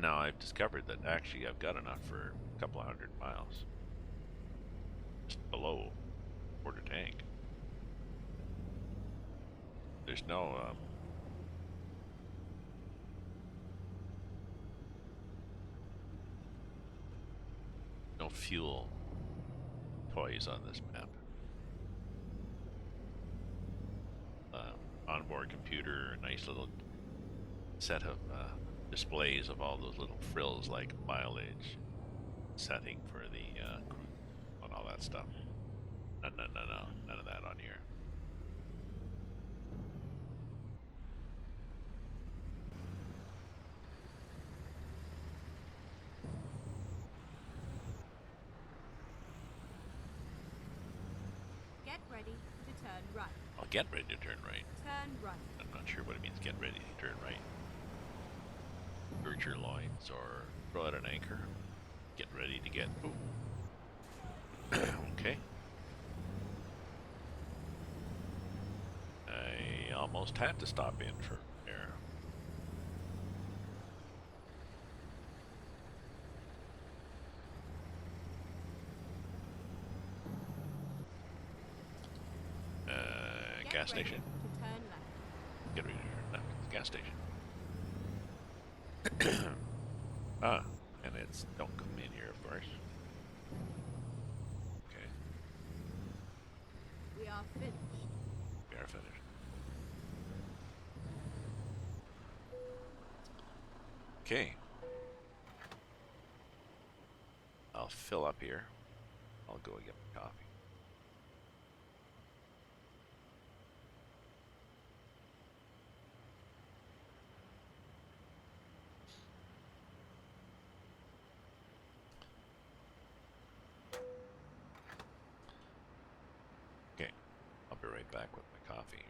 Now I've discovered that actually I've got enough for a couple of 100 miles. Just below quarter tank. There's no fuel toys on this map. Onboard computer, a nice little set of displays of all those little frills like mileage, setting for the cruise, and all that stuff. No, none of that on here. Get ready to turn right. I'll get ready to turn right. Turn right. I'm not sure what it means, get ready to turn right. Gird your loins or throw out an anchor. Get ready to get. Ooh. Okay. I almost had to stop in for air. Gas Ready station. to turn left. Get ready to turn left. Gas station. Ah, and it's don't come in here, of course. Okay, We are finished. we are finished. Okay, I'll fill up here. I'll go get my coffee. Okay, I'll be right back with my coffee.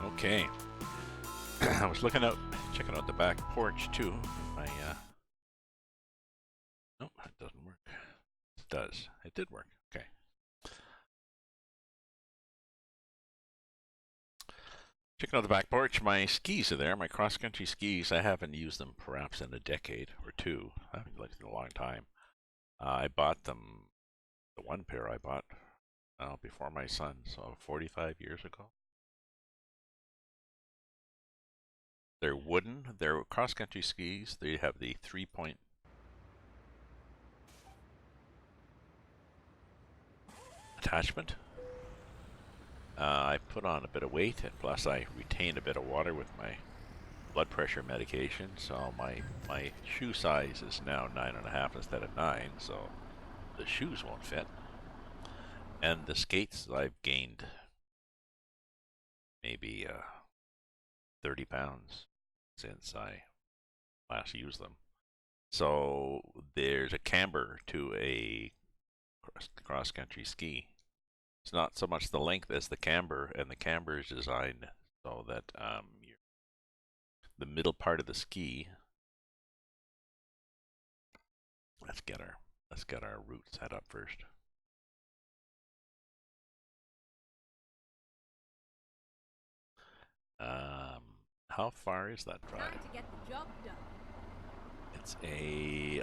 Okay. I was checking out the back porch too. Nope, that doesn't work. It does. It did work. Okay. Checking out the back porch. My skis are there. My cross-country skis. I haven't used them perhaps in a decade or two. I haven't looked in a long time. I bought them. The one pair I bought before my son, so 45 years ago. They're wooden. They're cross-country skis. They have the 3-point attachment. I put on a bit of weight, and plus I retain a bit of water with my blood pressure medication. So my shoe size is now 9.5 instead of 9. So the shoes won't fit. And the skates, I've gained maybe 30 pounds since I last used them. So there's a camber to a cross-country ski. It's not so much the length as the camber, and the camber is designed so that the middle part of the ski. Let's get our route set up first. How far is that drive? Time to get the job done. It's a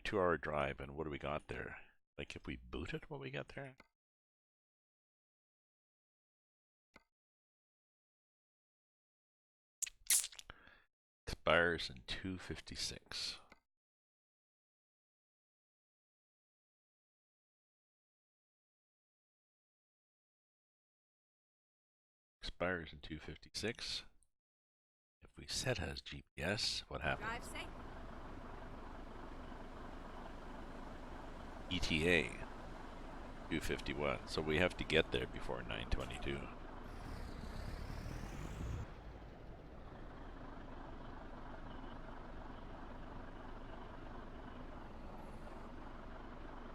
2-hour drive, and what do we got there? Like if we boot it, what we got there? Expires in 256. Expires in 256. If we set as GPS, what happens? Drive safe. ETA 251. So we have to get there before 9:22.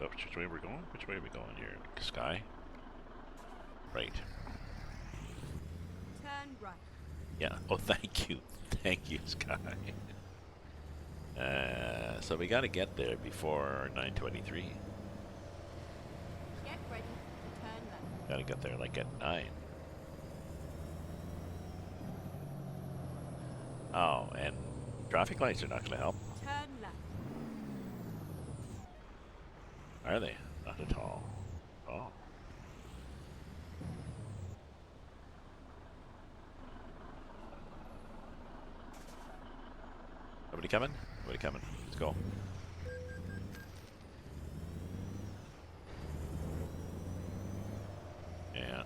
Oh, which way we're going? Which way are we going here? Sky? Right. Turn right. Yeah. Oh, thank you. Thank you, Sky. So we got to get there before 9:23. Get ready to turn left. Got to get there like at 9. Oh, and traffic lights are not going to help. Turn left. Are they? Not at all. Oh. Nobody coming? Nobody coming. Let's go. Yeah.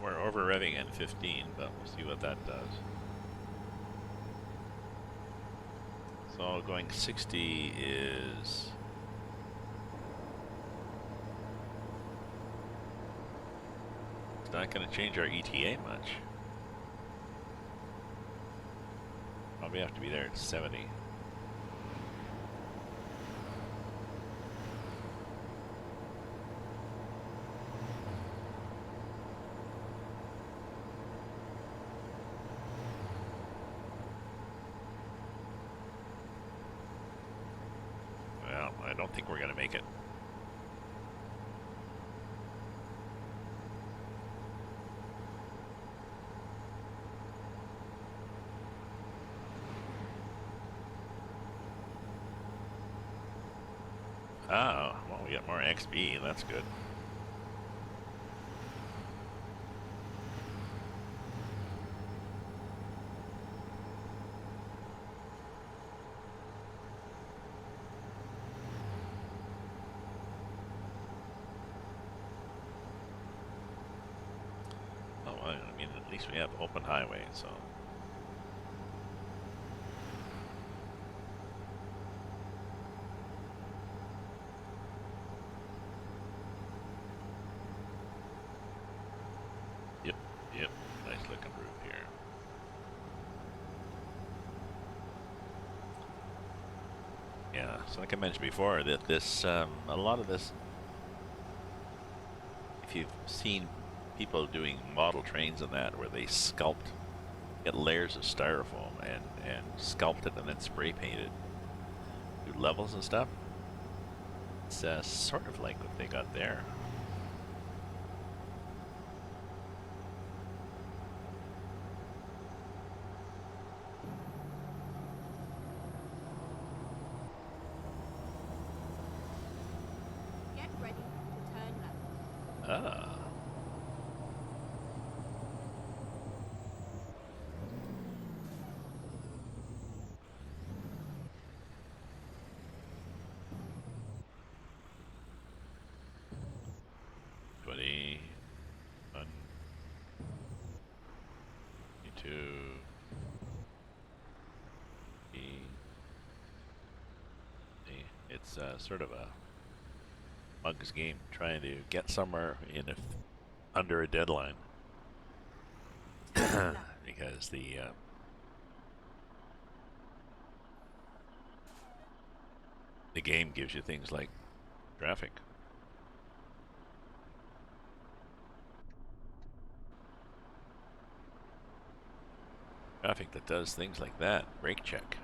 We're over revving at 15, but we'll see what that does. So going 60 is... It's not going to change our ETA much. Probably have to be there at 70. Well, I don't think we're going to make it. Ah, well, we got more XP. That's good. Oh, well, I mean, at least we have open highway, so. Yep, yep. Nice looking roof here. Yeah, so like I mentioned before, that this, a lot of this, if you've seen people doing model trains and that, where they sculpt, get layers of styrofoam and sculpt it and then spray paint it, do levels and stuff, it's sort of like what they got there. Get ready to turn left. Ah. Twenty, 22, it's sort of a mug's game, trying to get somewhere in under a deadline. Turn left. Because the game gives you things like traffic. Traffic that does things like that. Brake check.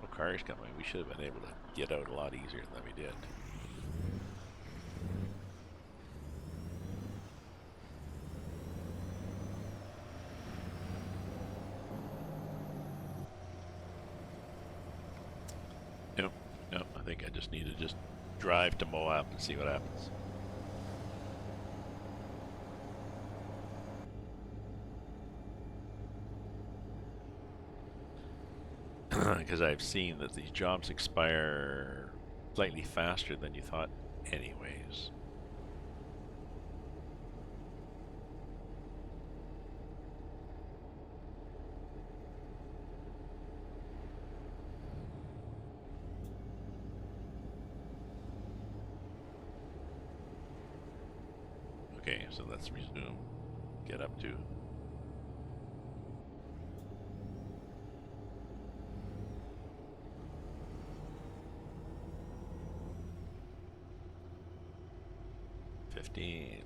No cars coming. We should have been able to get out a lot easier than we did. Nope. Nope. I think I just need to just drive to Moab and see what happens. Because I've seen that these jobs expire slightly faster than you thought anyways. Okay, so let's resume. Get up to.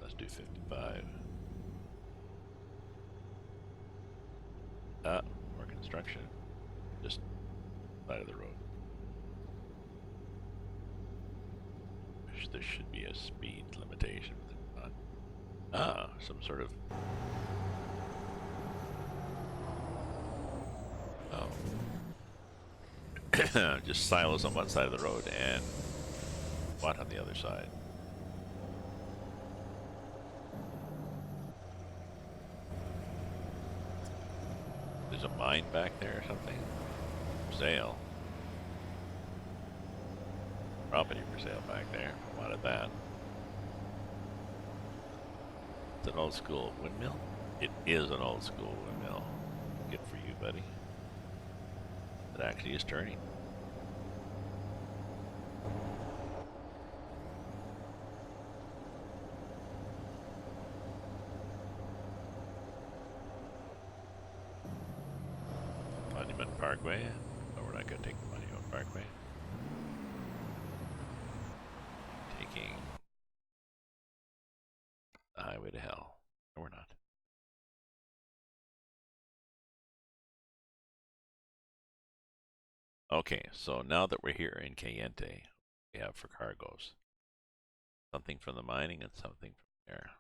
Let's do 55. More construction. Just side of the road. There should be a speed limitation, but there's not. Some sort of. Oh. Just silos on one side of the road and what on the other side? There's a mine back there or something? For sale. Property for sale back there. I wanted that. It's an old school windmill? It is an old school windmill. Good for you, buddy. It actually is turning. Monument Parkway. Oh, we're not going to take the Monument Parkway. Taking the highway to hell. No, we're not. Okay, so now that we're here in Cayente, we have for cargoes. Something from the mining and something from there.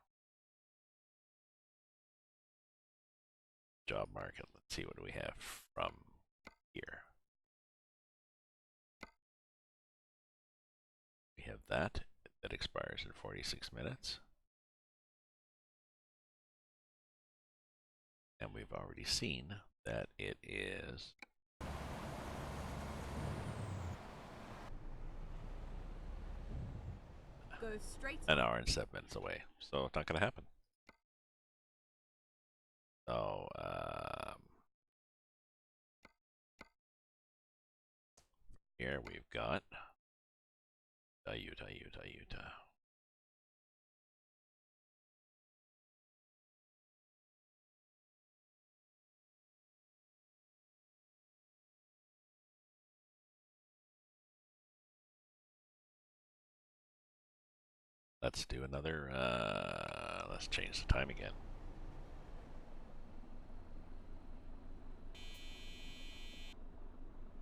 job market. Let's see what do we have from here. We have that expires in 46 minutes. And we've already seen that it is Go straight an hour and 7 minutes away. So it's not going to happen. So, here we've got Utah. Let's do another, let's change the time again.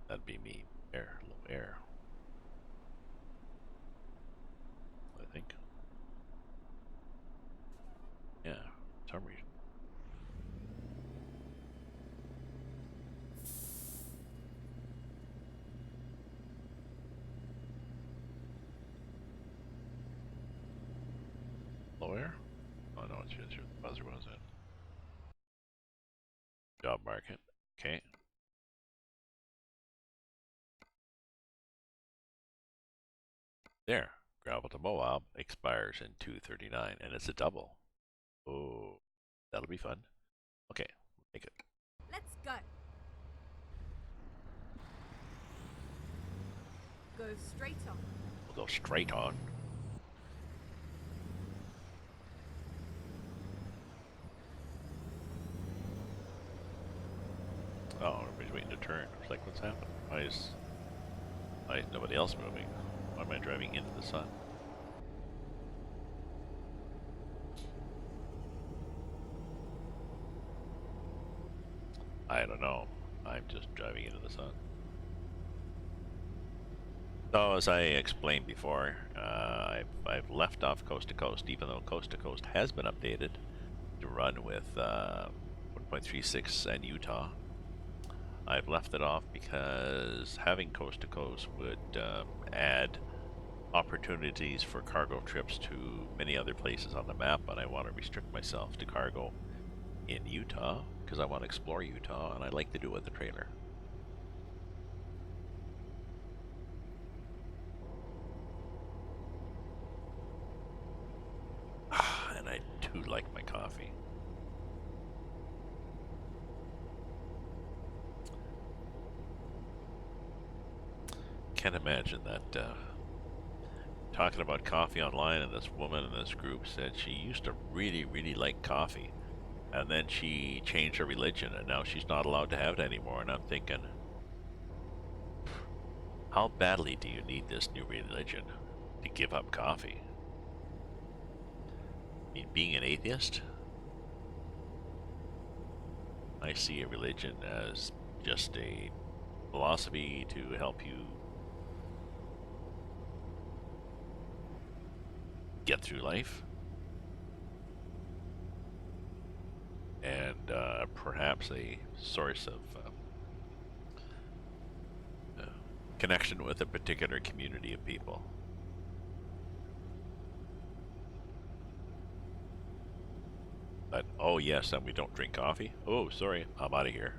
That'd be me, low air. I think. Yeah, for some reason. Low air? Oh no, it's the buzzer was it? Job market. Okay. There. Gravel to Moab expires in 2:39, and it's a double. Oh, that'll be fun. Okay, make it. Let's go. Go straight on. We'll go straight on. Oh, everybody's waiting to turn. It's like, what's happening? Why is nobody else moving? Why am I driving into the sun? I don't know. I'm just driving into the sun. So, as I explained before, I've left off Coast to Coast, even though Coast to Coast has been updated to run with 1.36 and Utah. I've left it off because having Coast to Coast would add opportunities for cargo trips to many other places on the map, and I want to restrict myself to cargo in Utah because I want to explore Utah, and I like to do it with the trailer. And I do like my coffee. Can't imagine that talking about coffee online, and this woman in this group said she used to really like coffee, and then she changed her religion, and now she's not allowed to have it anymore. And I'm thinking, how badly do you need this new religion to give up coffee? I mean, being an atheist, I see a religion as just a philosophy to help you get through life, and perhaps a source of connection with a particular community of people. But, oh yes, and we don't drink coffee? Oh, sorry, I'm out of here.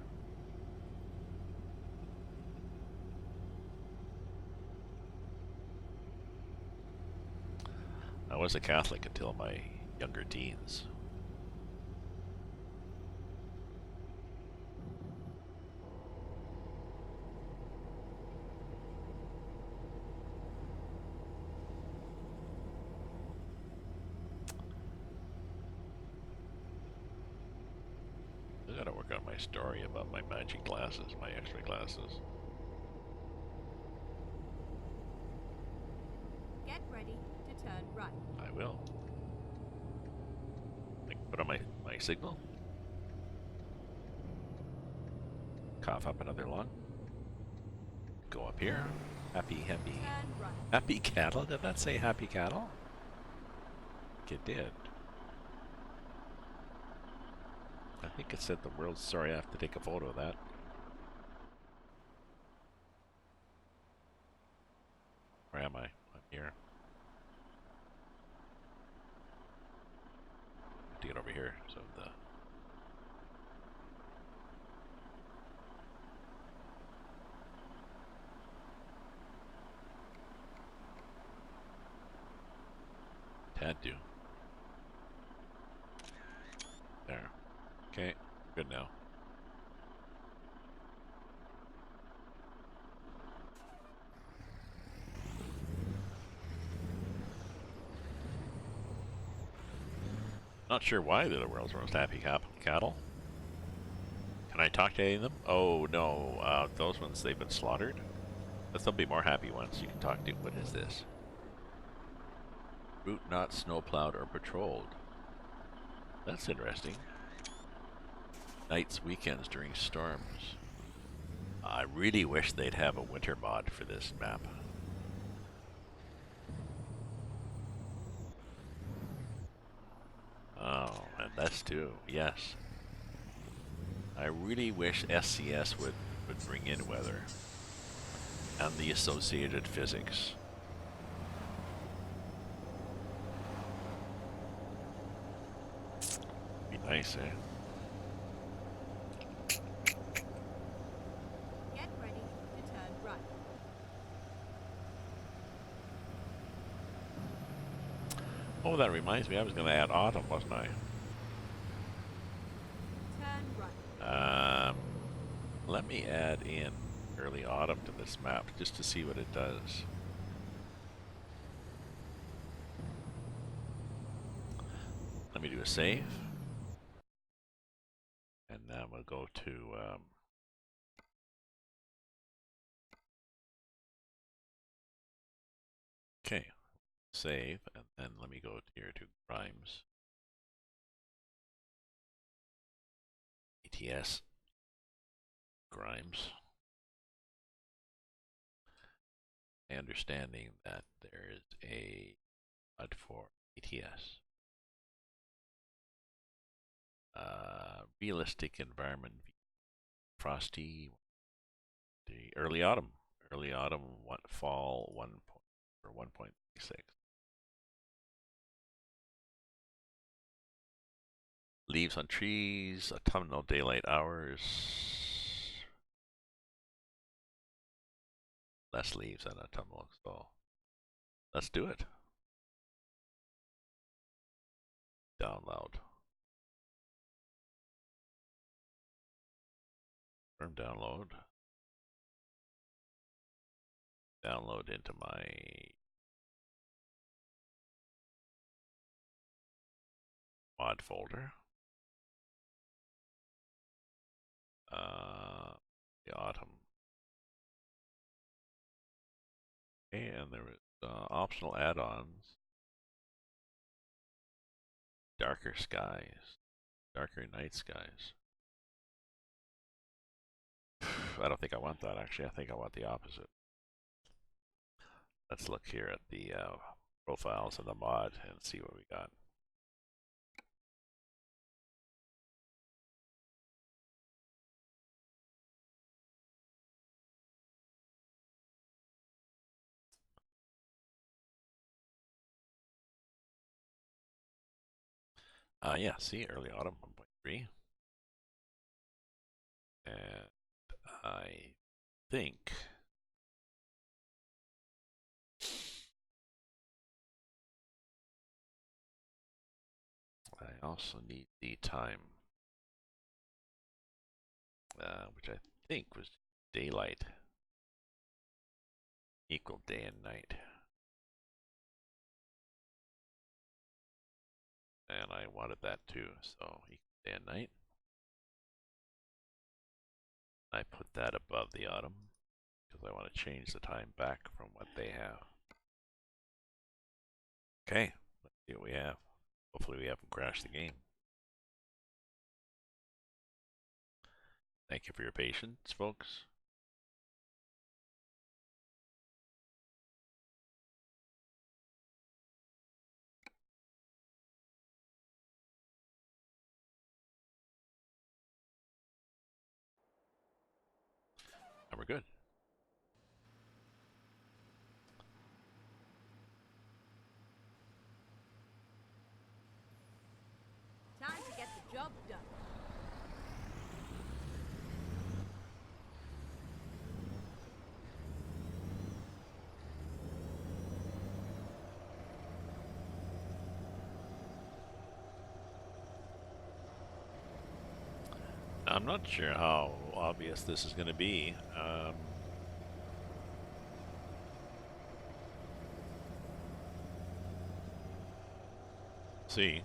I was a Catholic until my younger teens. I gotta work on my story about my magic glasses, my x-ray glasses. Get ready to turn right. I will. I can put on my signal. Cough up another lung. Go up here. Happy Turn right. cattle? Did that say happy cattle? It did. I think it said the world. Sorry, I have to take a photo of that. Where am I? I'm here. I have to get over here. So the tad do. There. Okay. Good now. Not sure why they're the world's most happy cattle. Can I talk to any of them? Oh no, those ones, they've been slaughtered. But there'll be more happy ones you can talk to. What is this? Route not snowplowed or patrolled. That's interesting. Nights, weekends during storms. I really wish they'd have a winter mod for this map. Oh, and that's too. Yes. I really wish SCS would bring in weather and the associated physics. Be nice, eh? Get ready to turn right. Oh, that reminds me, I was going to add autumn, wasn't I? Turn right. Let me add in early autumn to this map just to see what it does. Let me do a save. And now we'll go to okay, save, and then let me go here to Grimes. ATS Grimes. My understanding that there is a HUD for ATS. Realistic environment, frosty, the early autumn, fall 1 or 1.6. Leaves on trees, autumnal daylight hours, less leaves than autumnal. So let's do it. Download. Firm download. Download into my mod folder. The autumn. And there is optional add-ons. Darker skies. Darker night skies. I don't think I want that, actually. I think I want the opposite. Let's look here at the profiles of the mod and see what we got. Yeah, see, early autumn 1.3. And I think I also need the time, which I think was daylight equal day and night. And I wanted that too, so equal day and night. I put that above the autumn because I want to change the time back from what they have. Okay, let's see what we have. Hopefully we haven't crashed the game. Thank you for your patience, folks. good. Time to get the job done. I'm not sure how obvious this is going to be. See.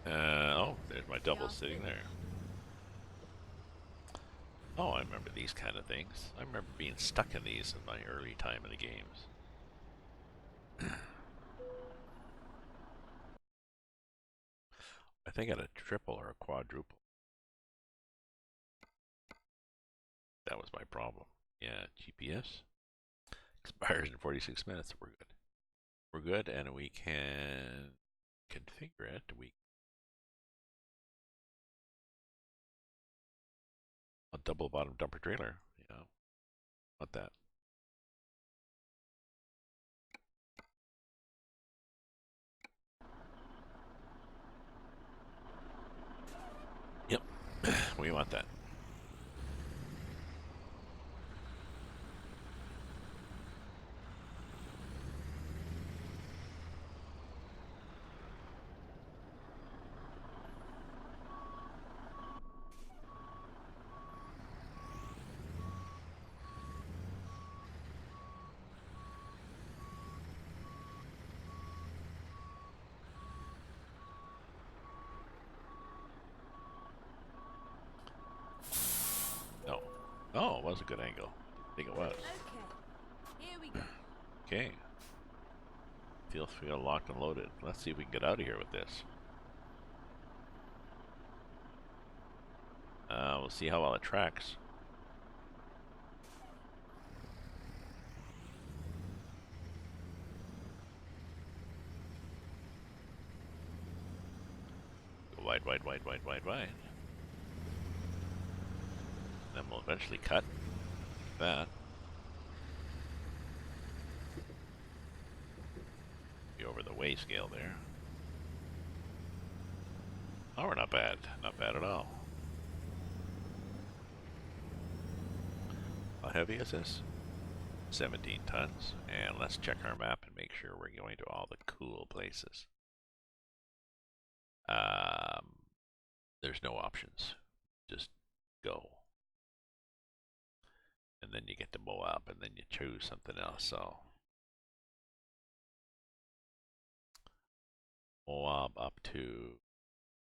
Oh, there's my double Are sitting there. finished. Oh, I remember these kind of things. I remember being stuck in these in my early time in the games. I think I had a triple or a quadruple. That was my problem. Yeah, GPS expires in 46 minutes. We're good. We're good, and we can configure it. We a double bottom dumper trailer. Yeah, want that. Yep, we want that. No. Oh, it was a good angle. I think it was. Okay, here we go. Okay. Feels feel locked and loaded. Let's see if we can get out of here with this. We'll see how well it tracks. Go wide, wide, wide, wide, wide, wide. Then we'll eventually cut that. Be over the weigh scale there. Oh, we're not bad. Not bad at all. How heavy is this? 17 tons. And let's check our map and make sure we're going to all the cool places. There's no options. Just go. And then you get to mow up, and then you choose something else. So Moab up to,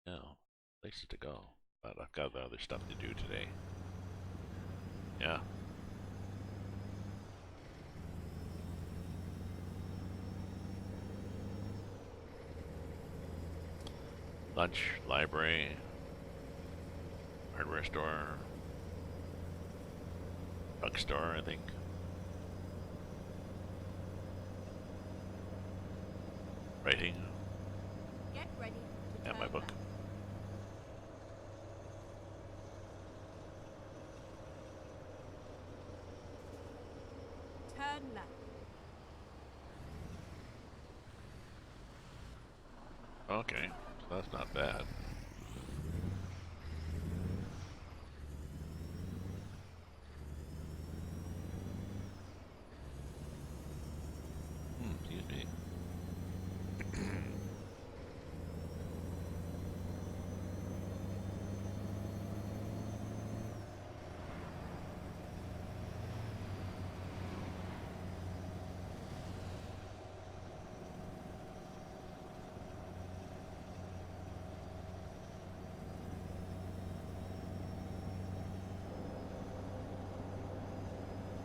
you know, places to go. But I've got other stuff to do today. Yeah. Lunch, library, hardware store, drugstore, I think. Writing. Get ready to And turn my book. left. Turn left. Okay, so that's not bad. Excuse me.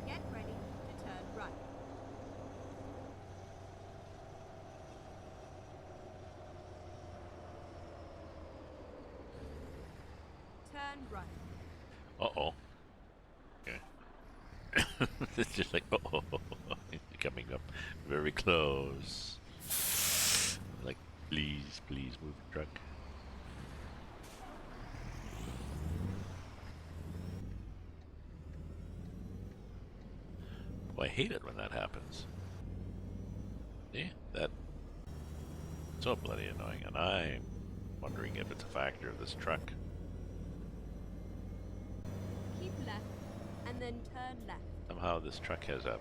Get ready to turn right. Turn right. Uh-oh. Okay. It's just like, uh-oh. It's coming up very close. Like, please, please move the truck. hate it when that happens. See? That's so bloody annoying, and I'm wondering if it's a factor of this truck. Keep left, and then turn left. Somehow this truck has a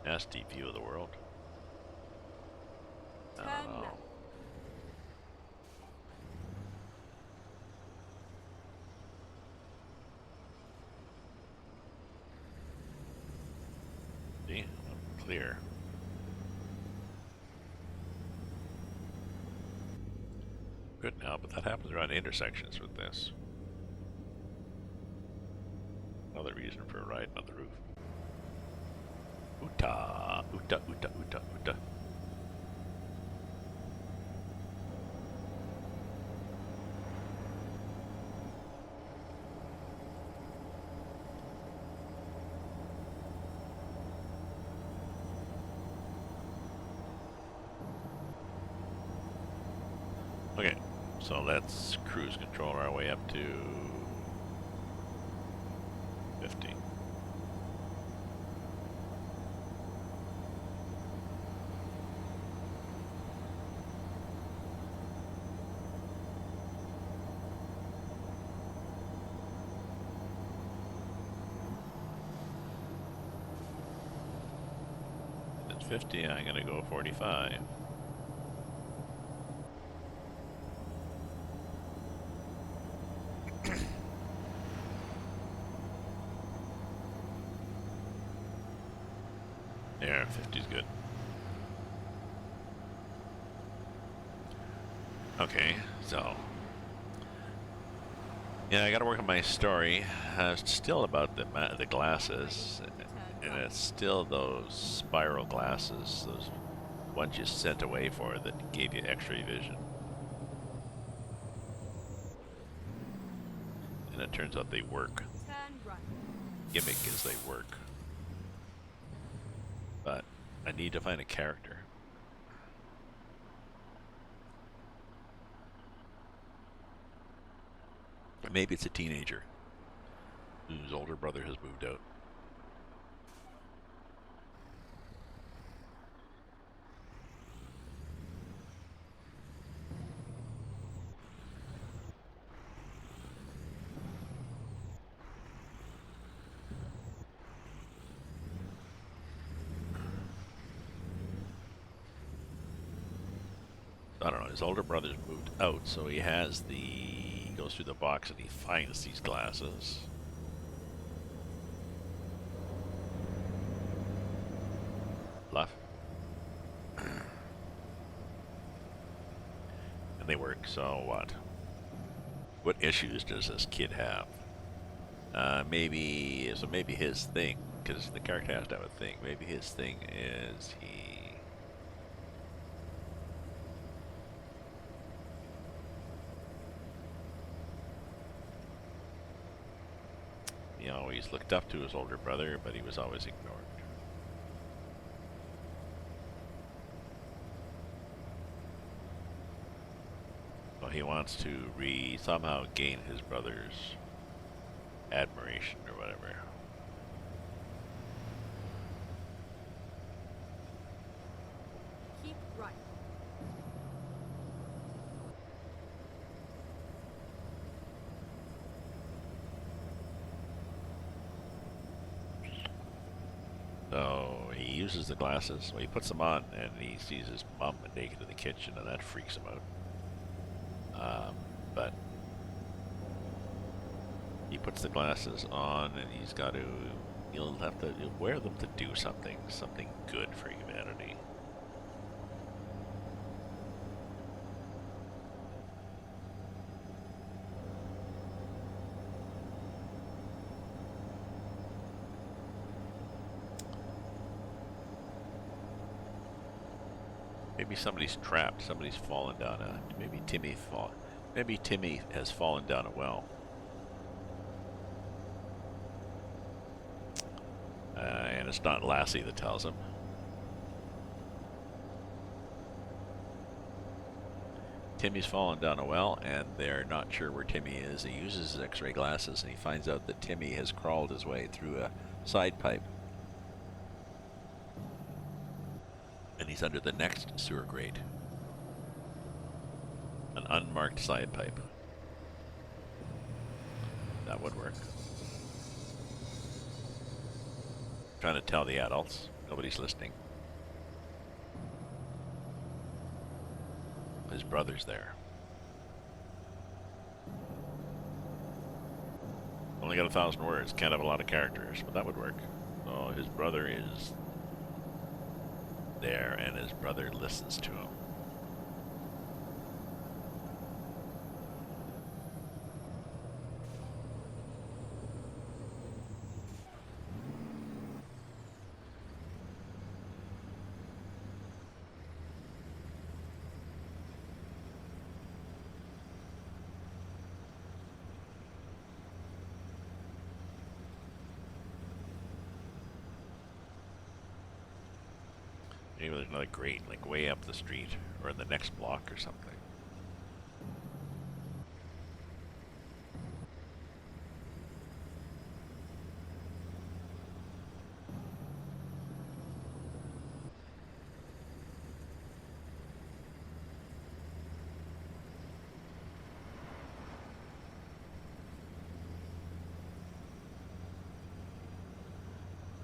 nasty view of the world. I don't Turn know. left. See? I'm clear. Good now, but that happens around intersections with this. Another reason for a ride on the roof. Oota, oota, oota, oota, oota. Okay, so let's cruise control our way up to 50. At 50, I'm gonna go 45. There, 50's good. Okay, so yeah, I got to work on my story. It's still about the glasses, and it's still those spiral glasses, those ones you sent away for that gave you X-ray vision. And it turns out they work. Turn right. Gimmick is they work. But I need to find a character. Maybe it's a teenager whose older brother has moved out. I don't know, his older brother's moved out, so he has he goes through the box and he finds these glasses. Left. And they work, so what? What issues does this kid have? Maybe his thing, because the character has to have a thing, maybe his thing is he always looked up to his older brother, but he was always ignored. So he wants to somehow gain his brother's admiration or whatever. Keep right. So he uses the glasses. Well, he puts them on, and he sees his mom naked in the kitchen, and that freaks him out. But he puts the glasses on, and he'll have to wear them to do something good for humanity. Maybe somebody's trapped. Somebody's fallen down maybe Timmy has fallen down a well. And it's not Lassie that tells him. Timmy's fallen down a well, and they're not sure where Timmy is. He uses his X-ray glasses, and he finds out that Timmy has crawled his way through a side pipe. And he's under the next sewer grate. An unmarked side pipe. That would work. Trying to tell the adults. Nobody's listening. His brother's there. Only got 1,000 words. Can't have a lot of characters, but that would work. So his brother is there, and his brother listens to him. Maybe there's another grate, like way up the street, or in the next block or something.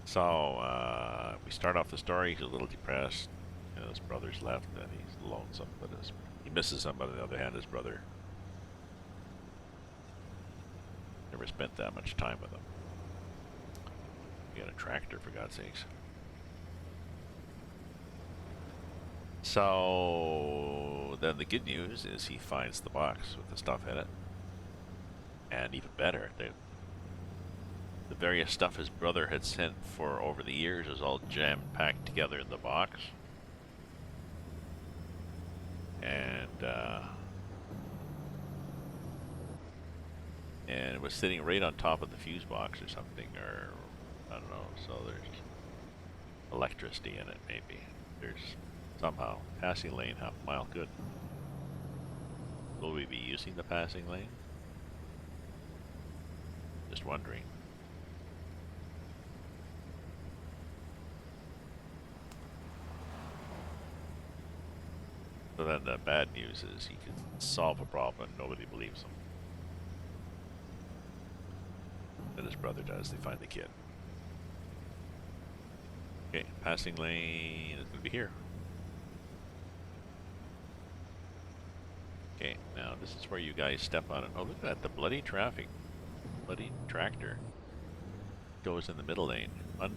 So, we start off the story, he's a little depressed. You know, his brother's left, and he's lonesome, but he misses him. But on the other hand, his brother never spent that much time with him. He had a tractor, for God's sakes. So, then the good news is he finds the box with the stuff in it. And even better, the various stuff his brother had sent for over the years is all jammed packed together in the box. And it was sitting right on top of the fuse box or something, or I don't know. So there's electricity in it, maybe. There's somehow passing lane half mile. Good. Will we be using the passing lane? Just wondering. So then the bad news is he can solve a problem and nobody believes him. Then his brother does. They find the kid. Okay, passing lane is going to be here. Okay, now this is where you guys step on it. Oh, look at that. The bloody traffic. Bloody tractor goes in the middle lane.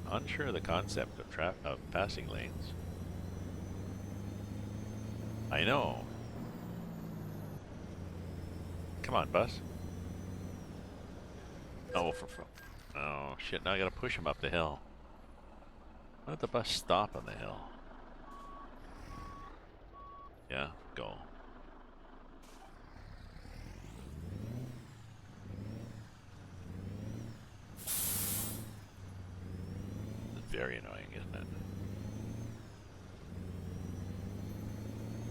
Unsure of the concept of passing lanes. I know. Come on, bus. Oh, oh shit! Now I gotta push him up the hill. Why don't the bus stop on the hill? Yeah, go. It's very annoying, isn't it?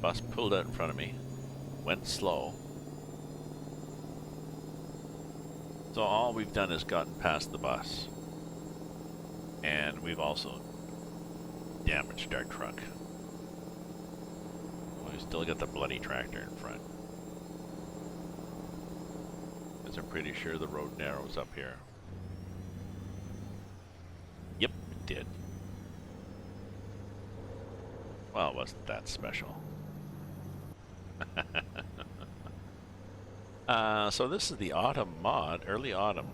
Bus pulled out in front of me, went slow. So all we've done is gotten past the bus. And we've also damaged our truck. We still got the bloody tractor in front. Because I'm pretty sure the road narrows up here. Yep, it did. Well, it wasn't that special. So this is the autumn mod, early autumn.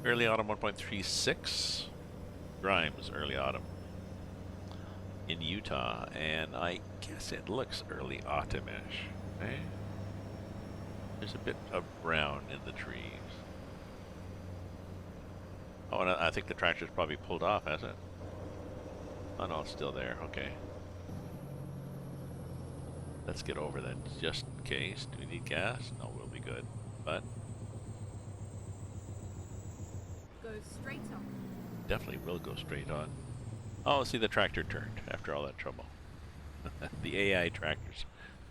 Early autumn 1.36. Grimes, early autumn. In Utah, and I guess it looks early autumn-ish. Eh? There's a bit of brown in the trees. Oh, and I think the tractor's probably pulled off, has it? Oh no, it's still there, okay. Let's get over that just in case. Do we need gas? No, we'll be good. But Go straight on. definitely will go straight on. Oh, see, the tractor turned after all that trouble. The AI tractors,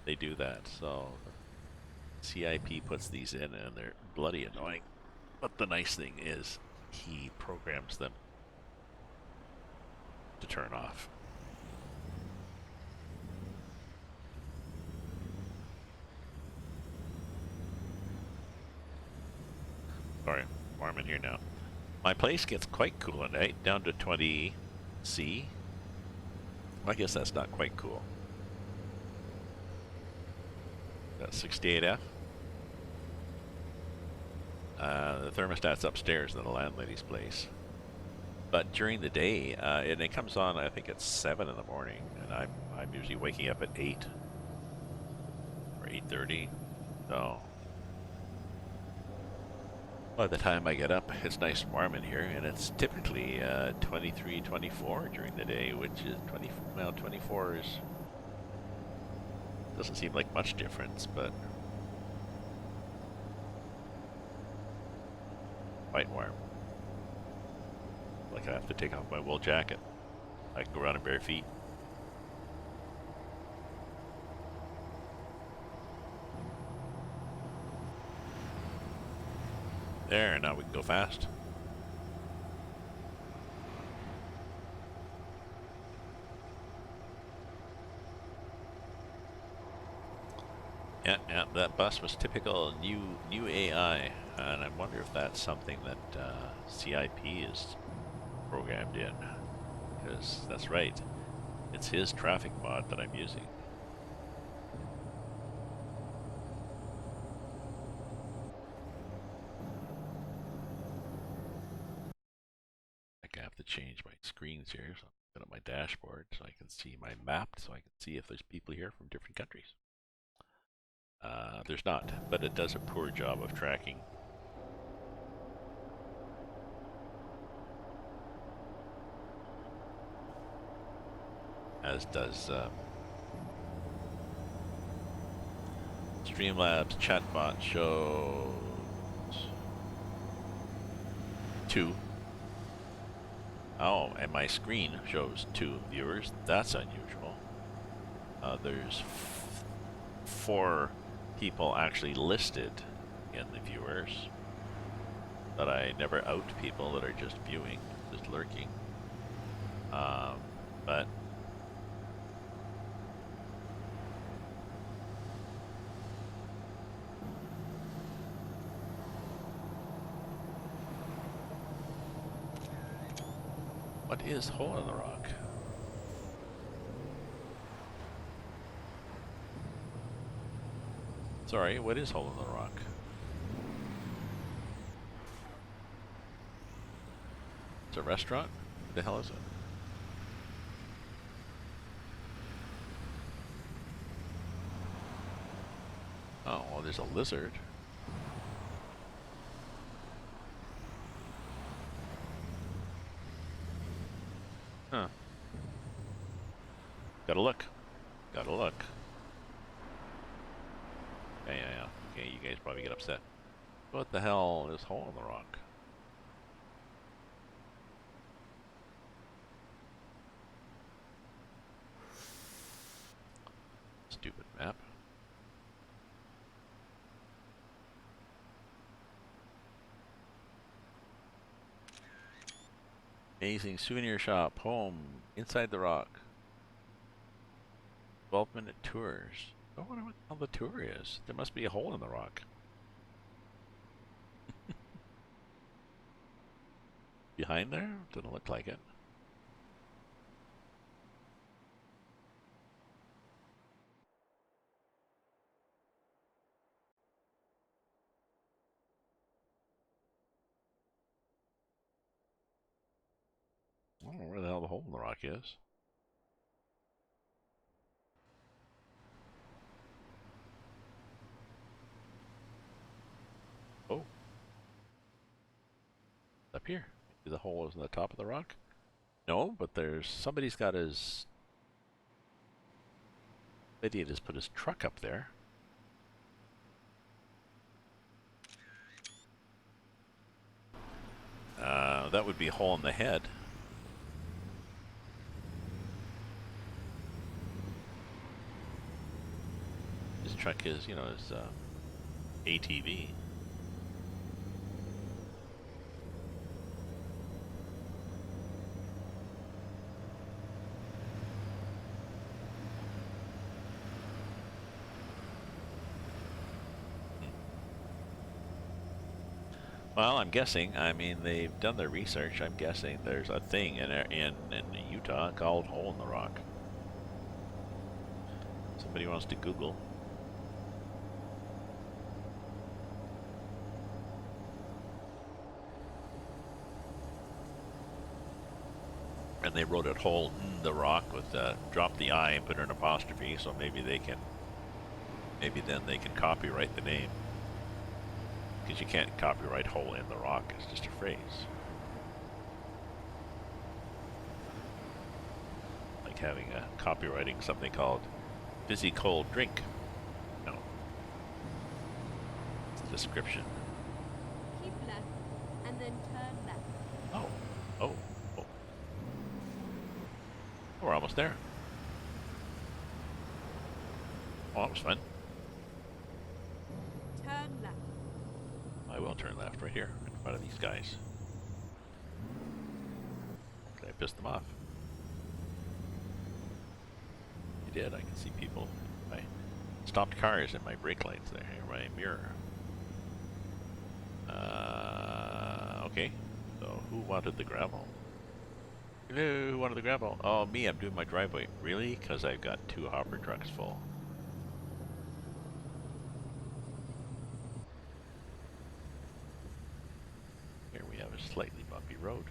they do that. So CIP puts these in and they're bloody annoying. But the nice thing is he programs them to turn off. Sorry, warm in here now. My place gets quite cool at night, down to 20 C. I guess that's not quite cool. Got 68 F. The thermostat's upstairs in the landlady's place. But during the day, and it comes on, I think it's 7 in the morning, and I'm usually waking up at 8 or 8:30. So by the time I get up, it's nice and warm in here, and it's typically 23, 24 during the day, which is 20. Well, 24 is doesn't seem like much difference, but quite warm. Like I have to take off my wool jacket. I can go around in bare feet. There, now we can go fast. Yeah, that bus was typical new AI, and I wonder if that's something that CIP is programmed in, because that's right, it's his traffic mod that I'm using. I have to change my screens here, so I put up my dashboard so I can see my map, so I can see if there's people here from different countries. There's not, but it does a poor job of tracking. As does Streamlabs chatbot shows 2. Oh, and my screen shows 2 viewers. That's unusual. There's 4 people actually listed in the viewers, but I never out people that are just viewing, just lurking. But what is Hole in the Rock? Sorry, what is Hole in the Rock? It's a restaurant? What the hell is it? Oh, well, there's a lizard. Huh. Gotta look. Gotta look. Yeah. Okay, you guys probably get upset. What the hell is Hole in the Rock? Stupid map. Amazing souvenir shop, home, inside the rock. 12-minute tours. I wonder what the hell the tour is. There must be a hole in the rock. Behind there? Doesn't look like it. I don't know where the hell the hole in the rock is. Oh. Up here. Maybe the hole is in the top of the rock? No, but there's somebody's got his idiot has put his truck up there. That would be a hole in the head. His truck is, you know, his ATV. Well, I'm guessing. I mean, they've done their research. I'm guessing there's a thing in Utah called hole in the rock. Somebody wants to Google. And they wrote it hole in the rock with drop the I and put an apostrophe, so maybe then they can copyright the name. Because you can't copyright hole in the rock, it's just a phrase. Like having copywriting something called fizzy cold drink. No. It's a description. Keep left and then turn left. Oh. Oh. Oh. We're almost there. Oh, that was fun. Turn left. I will turn left right here in front of these guys. Did I piss them off? You did. I can see people. My stopped cars and my brake lights there. My mirror. Okay. So who wanted the gravel? Hello, who wanted the gravel? Oh, me. I'm doing my driveway. Really? Because I've got 2 hopper trucks full. Here we have a slightly bumpy road.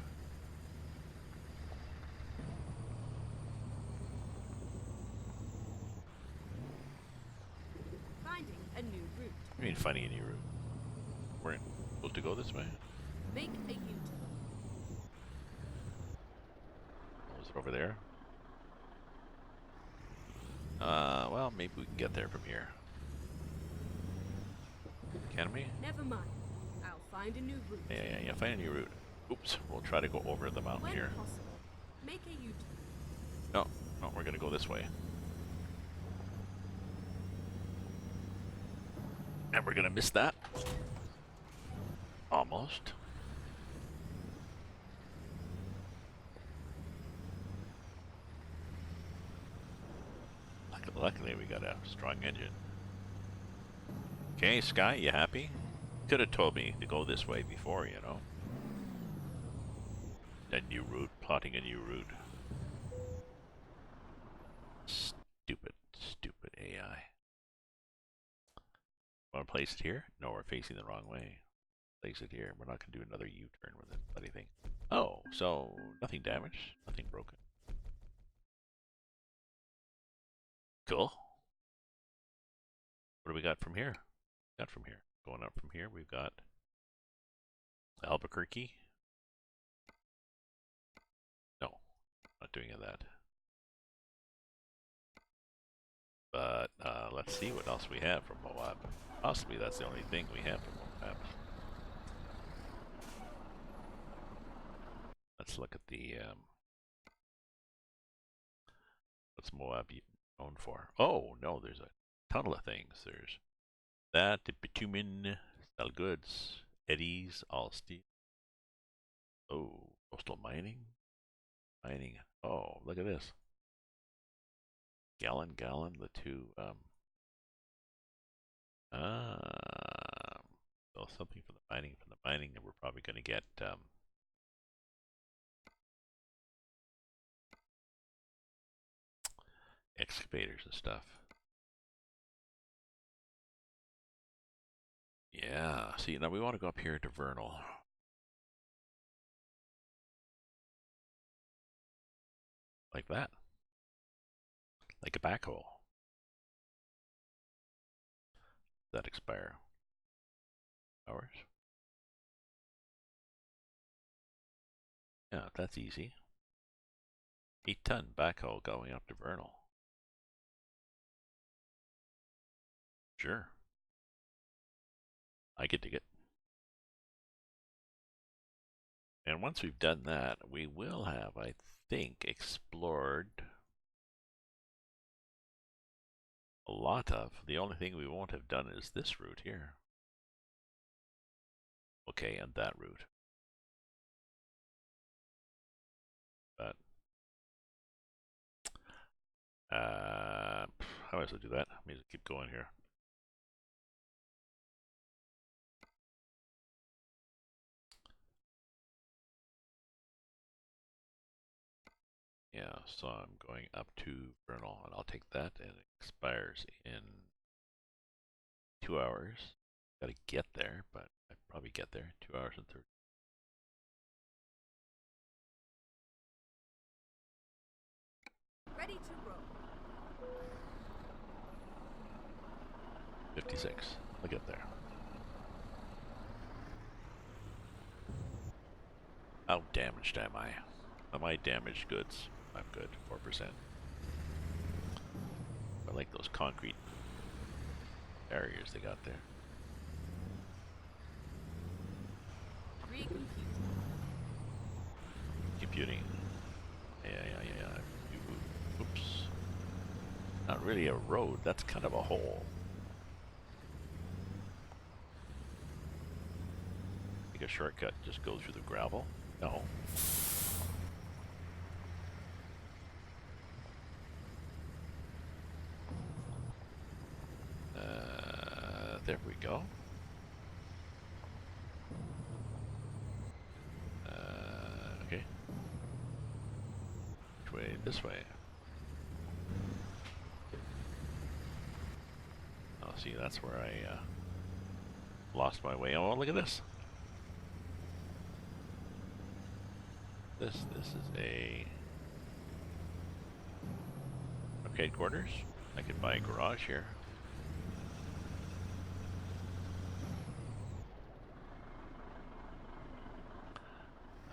Finding a new route. I mean, finding a new route. We're supposed to go this way. Make a U-turn. Oh, is it over there? Well, maybe we can get there from here. Can we? Never mind. I'll find a new route. Yeah, find a new route. Oops, we'll try to go over the mountain When here. possible, make a U-turn. No, no, we're gonna go this way. And we're gonna miss that. Almost. Luckily, we got a strong engine. Okay, Sky, you happy? Could have told me to go this way before, you know. A new route, plotting a new route. Stupid, stupid AI. Want to place it here? No, we're facing the wrong way. Place it here. We're not going to do another U-turn with this bloody thing. Oh, so nothing damaged, nothing broken. Cool. What do we got from here? Going up from here, we've got Albuquerque. No, not doing that. But let's see what else we have from Moab. Possibly that's the only thing we have from Moab. Let's look at the what's Moab known for? Oh no, there's a ton of things. There's that, the bitumen, sell goods, eddies, all steel. Oh, coastal mining, mining. Oh, look at this. Gallon, the two. So something from the mining. From the mining, we're probably going to get excavators and stuff. Yeah. See, now we want to go up here to Vernal. Like that. Like a backhoe. Does that expire? Hours? Yeah, that's easy. 8-ton backhoe going up to Vernal. Sure. I could dig it. And once we've done that, we will have, I think, explored a lot of. The only thing we won't have done is this route here. Okay, and that route. But how else do I do that? Let me just keep going here. Yeah, so I'm going up to Vernal, and I'll take that, and it expires in 2 hours. Gotta get there, but I'd probably get there. 2 hours and 30. Ready to roll. 56. I'll get there. How damaged am I? Am I damaged goods? I'm good. 4%. I like those concrete barriers they got there. Recompute. Computing. Yeah. Oops. Not really a road. That's kind of a hole. Take a shortcut. Just go through the gravel. No. There we go. Okay. Which way? This way. Oh, see, that's where I lost my way. Oh, look at this. This is a arcade quarters. I could buy a garage here.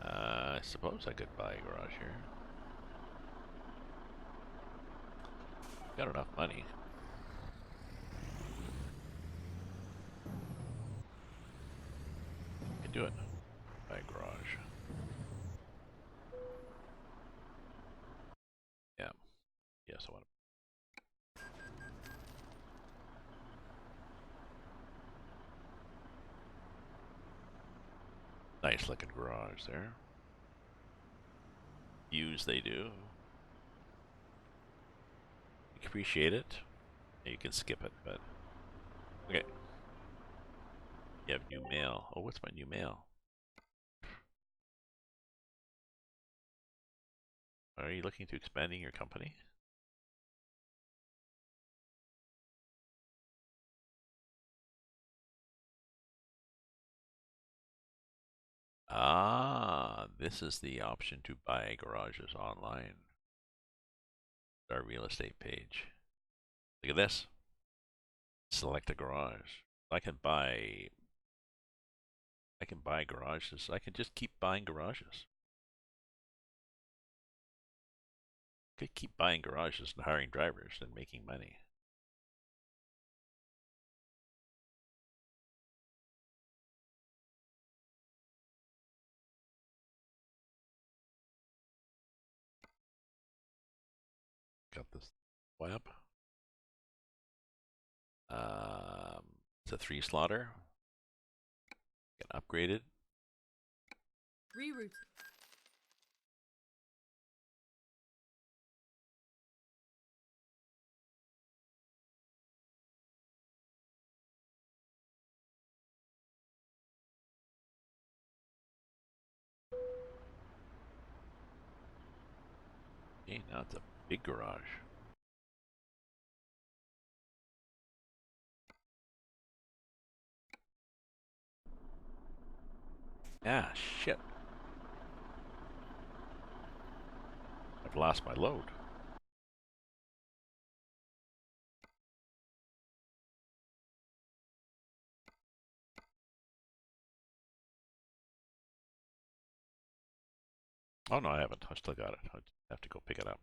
I suppose I could buy a garage here. Got enough money. Can do it. Buy a garage. Yeah. Yes, I want to. Nice looking garage there. Views they do. Appreciate it. You can skip it, but okay. You have new mail. Oh, what's my new mail? Are you looking to expanding your company? Ah, this is the option to buy garages online. Our real estate page. Look at this. Select a garage. I can buy garages. I can just keep buying garages. I could keep buying garages and hiring drivers and making money. Got this web. It's a 3 slaughter. Get upgraded. Reroute. Okay, now it's a big garage. Ah, shit. I've lost my load. Oh no, I haven't. I still got it. I have to go pick it up.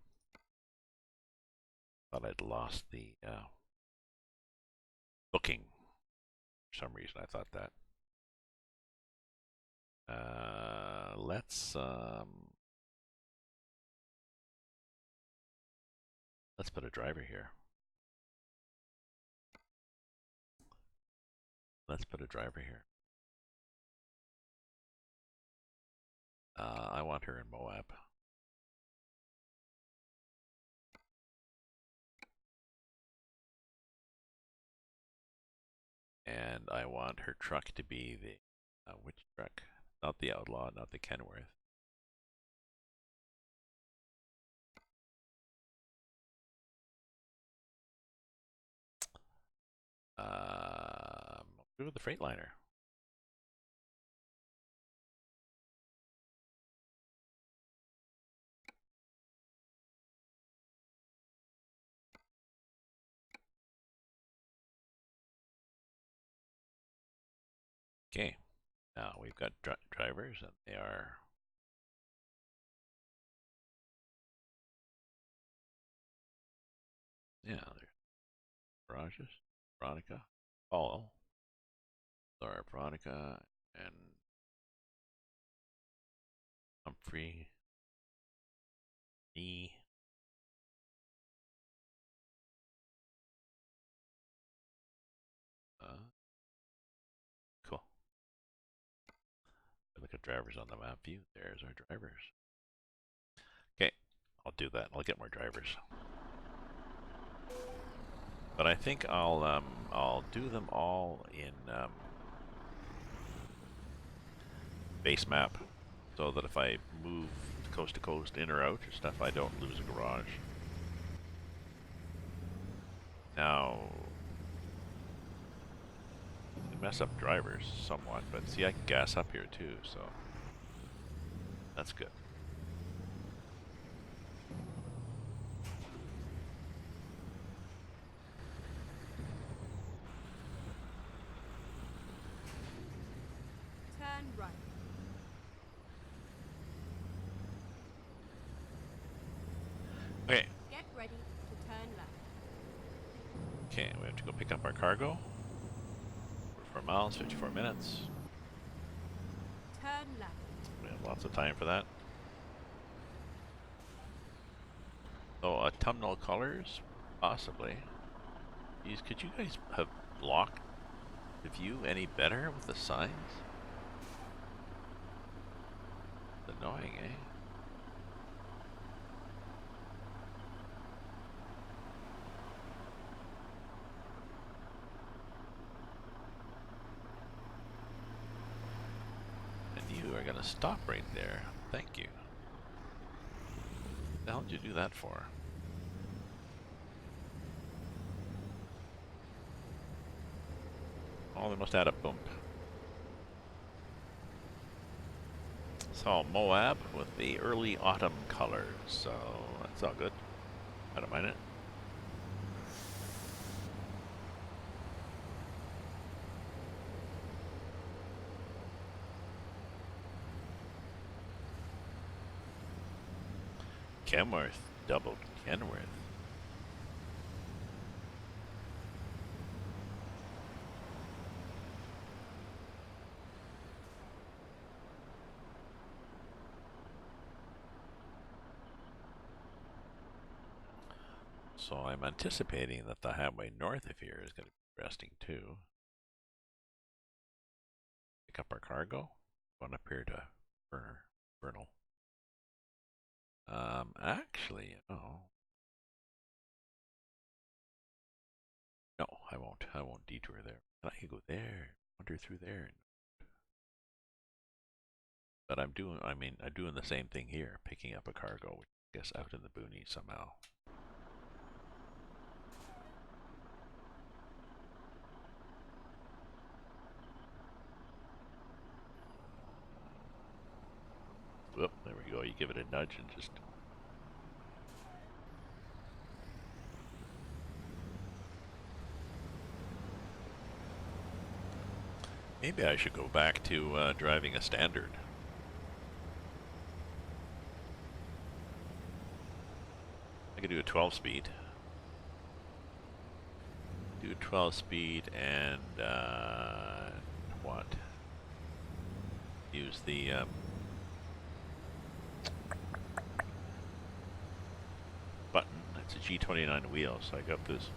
Thought I'd lost the booking. For some reason, I thought that. Let's put a driver here. Let's put a driver here. I want her in Moab. And I want her truck to be the which truck? Not the Outlaw, not the Kenworth. Do with the Freightliner. Okay, now we've got drivers, and they are yeah, they're garages. Veronica, Paulo, Laura, Veronica, and Humphrey, me. Cool. Look at drivers on the map view. There's our drivers. Okay, I'll do that. I'll get more drivers. But I think I'll do them all in base map, so that if I move coast to coast, in or out or stuff, I don't lose a garage. Now, it mess up drivers somewhat, but see, I can gas up here too, so that's good. Turn right. Okay. Get ready to turn left. Okay, we have to go pick up our cargo. 44 miles, 54 minutes. Turn left. We have lots of time for that. So, autumnal colors? Possibly. Geez, could you guys have blocked the view any better with the signs? It's annoying, eh? And you are going to stop right there. Thank you. What the hell did you do that for? Oh, they must add a bump. So, Moab with the early autumn colors. So, that's all good. I don't mind it. Kenworth. Double Kenworth. So I'm anticipating that the highway north of here is going to be resting too. Pick up our cargo. Going up here to Vernal. Actually, no, I won't. I won't detour there. And I can go there, wander through there. But I'm doing the same thing here, picking up a cargo, which I guess out in the boonies somehow. Whoop, there we go. You give it a nudge and just... Maybe I should go back to driving a standard. I could do a 12-speed. Do a 12-speed and what? Use the button. It's a G29 wheel, so I got this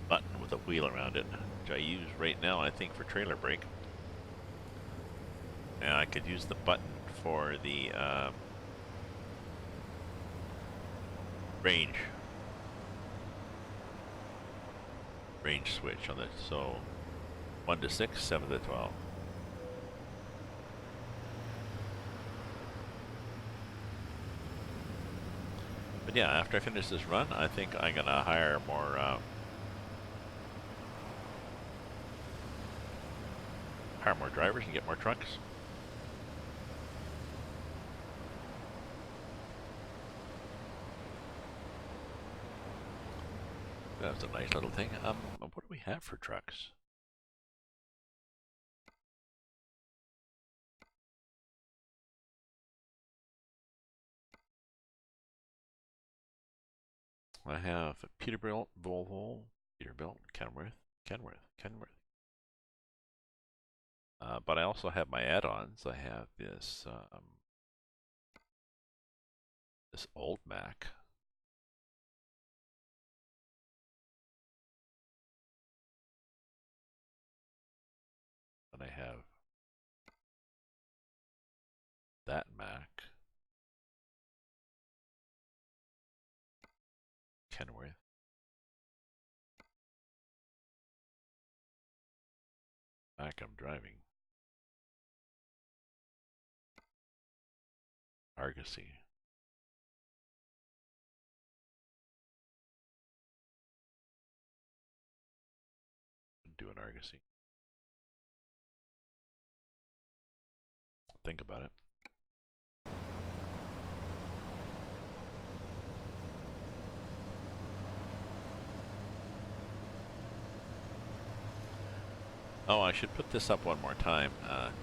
button with a wheel around it, which I use right now, I think, for trailer brake. And I could use the button for the range switch on this. So 1 to 6, 7 to 12. But yeah, after I finish this run, I think I'm gonna hire more hire more drivers and get more trucks. That's a nice little thing. What do we have for trucks? I have Peterbilt, Volvo, Peterbilt, Kenworth. But I also have my add-ons. I have this old Mac. And I have that Mac. Kenworth. Mac I'm driving. Argosy. Do an Argosy. Think about it. Oh, I should put this up one more time,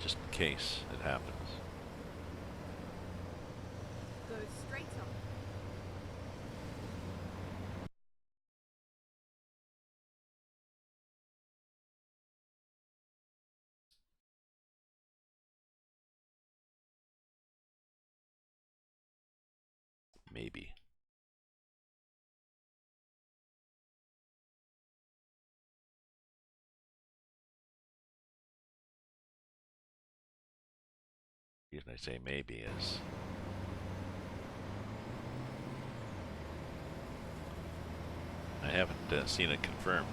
just in case it happens. Go straight on. Maybe. The reason I say maybe is I haven't seen it confirmed.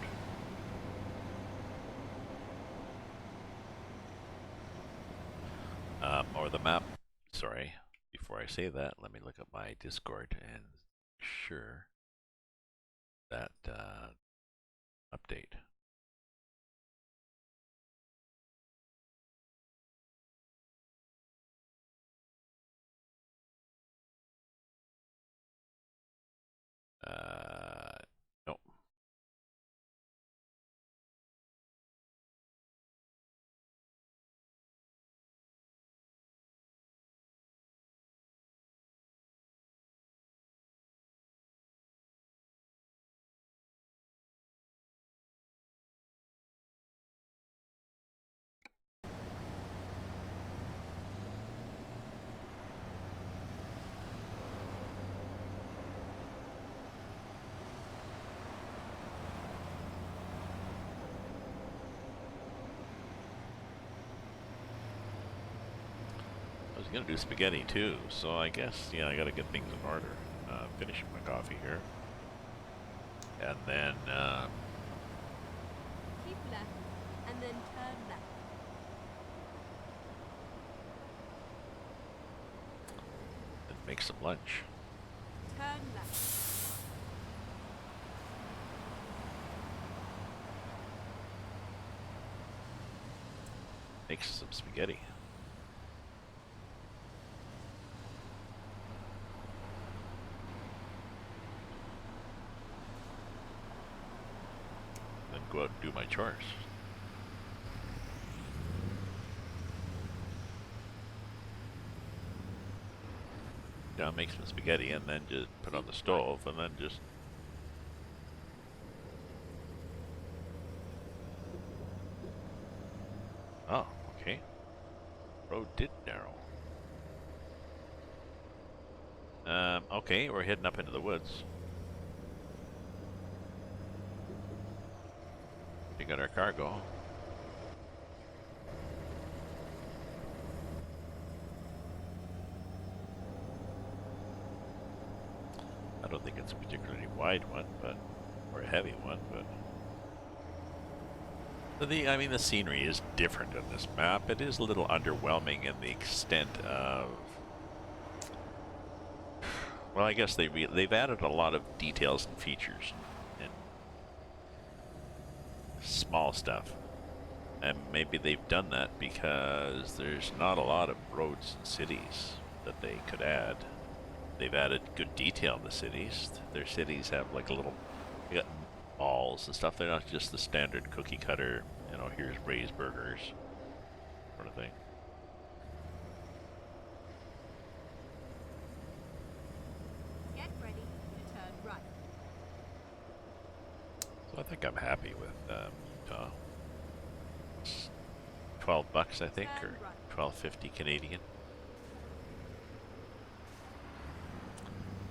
Or the map. Sorry. Before I say that, let me look at my Discord and sure that update. No. I was gonna do spaghetti too, so I guess, yeah, I gotta get things in order. Finishing my coffee here. And then, Keep left, and then turn left. make some lunch. Turn left. Make some spaghetti. Then go out and do my chores. Now make some spaghetti and then just put on the stove and then just... Oh, okay. Road did narrow. Okay, we're heading up into the woods. We got our cargo. I don't think it's a particularly wide one, but or a heavy one, but I mean, the scenery is different on this map. It is a little underwhelming in the extent of, well, I guess they've added a lot of details and features and small stuff. And maybe they've done that because there's not a lot of roads in cities that they could add. They've added good detail in the cities. Their cities have like a little, they got malls and stuff. They're not just the standard cookie cutter, you know, here's Ray's Burgers sort of thing. Get ready to turn right. So I think I'm happy with Utah. It's $12, I think, Turn or right. 12.50 Canadian.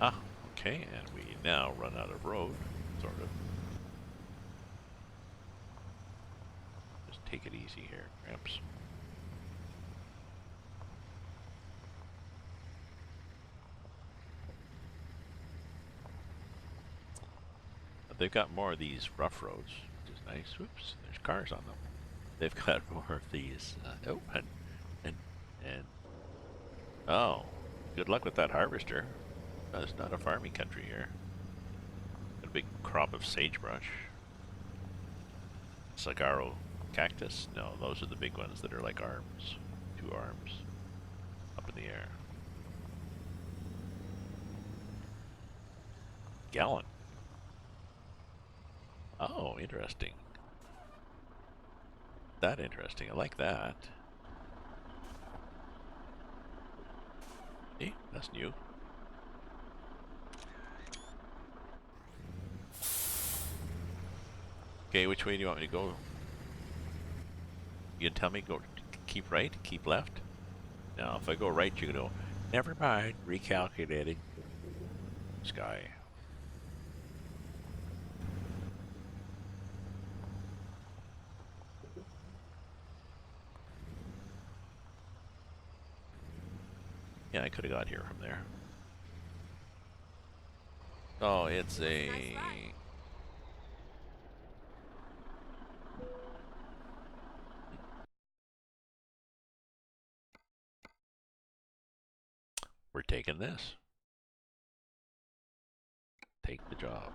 Ah, okay, and we now run out of road, sort of. Just take it easy here, Gramps. But they've got more of these rough roads, which is nice. Whoops, there's cars on them. They've got more of these. Oh, and, and, oh, good luck with that harvester. It's not a farming country here. A big crop of sagebrush. Saguaro cactus? No, those are the big ones that are like arms. 2 arms. Up in the air. Gallon. Oh, interesting. That interesting. I like that. Hey, that's new. Okay, which way do you want me to go? You can tell me go keep right, keep left? Now, if I go right, you can go, never mind, recalculating. Sky. Yeah, I could have got here from there. Oh, it's a... Nice ride. We're taking this. Take the job.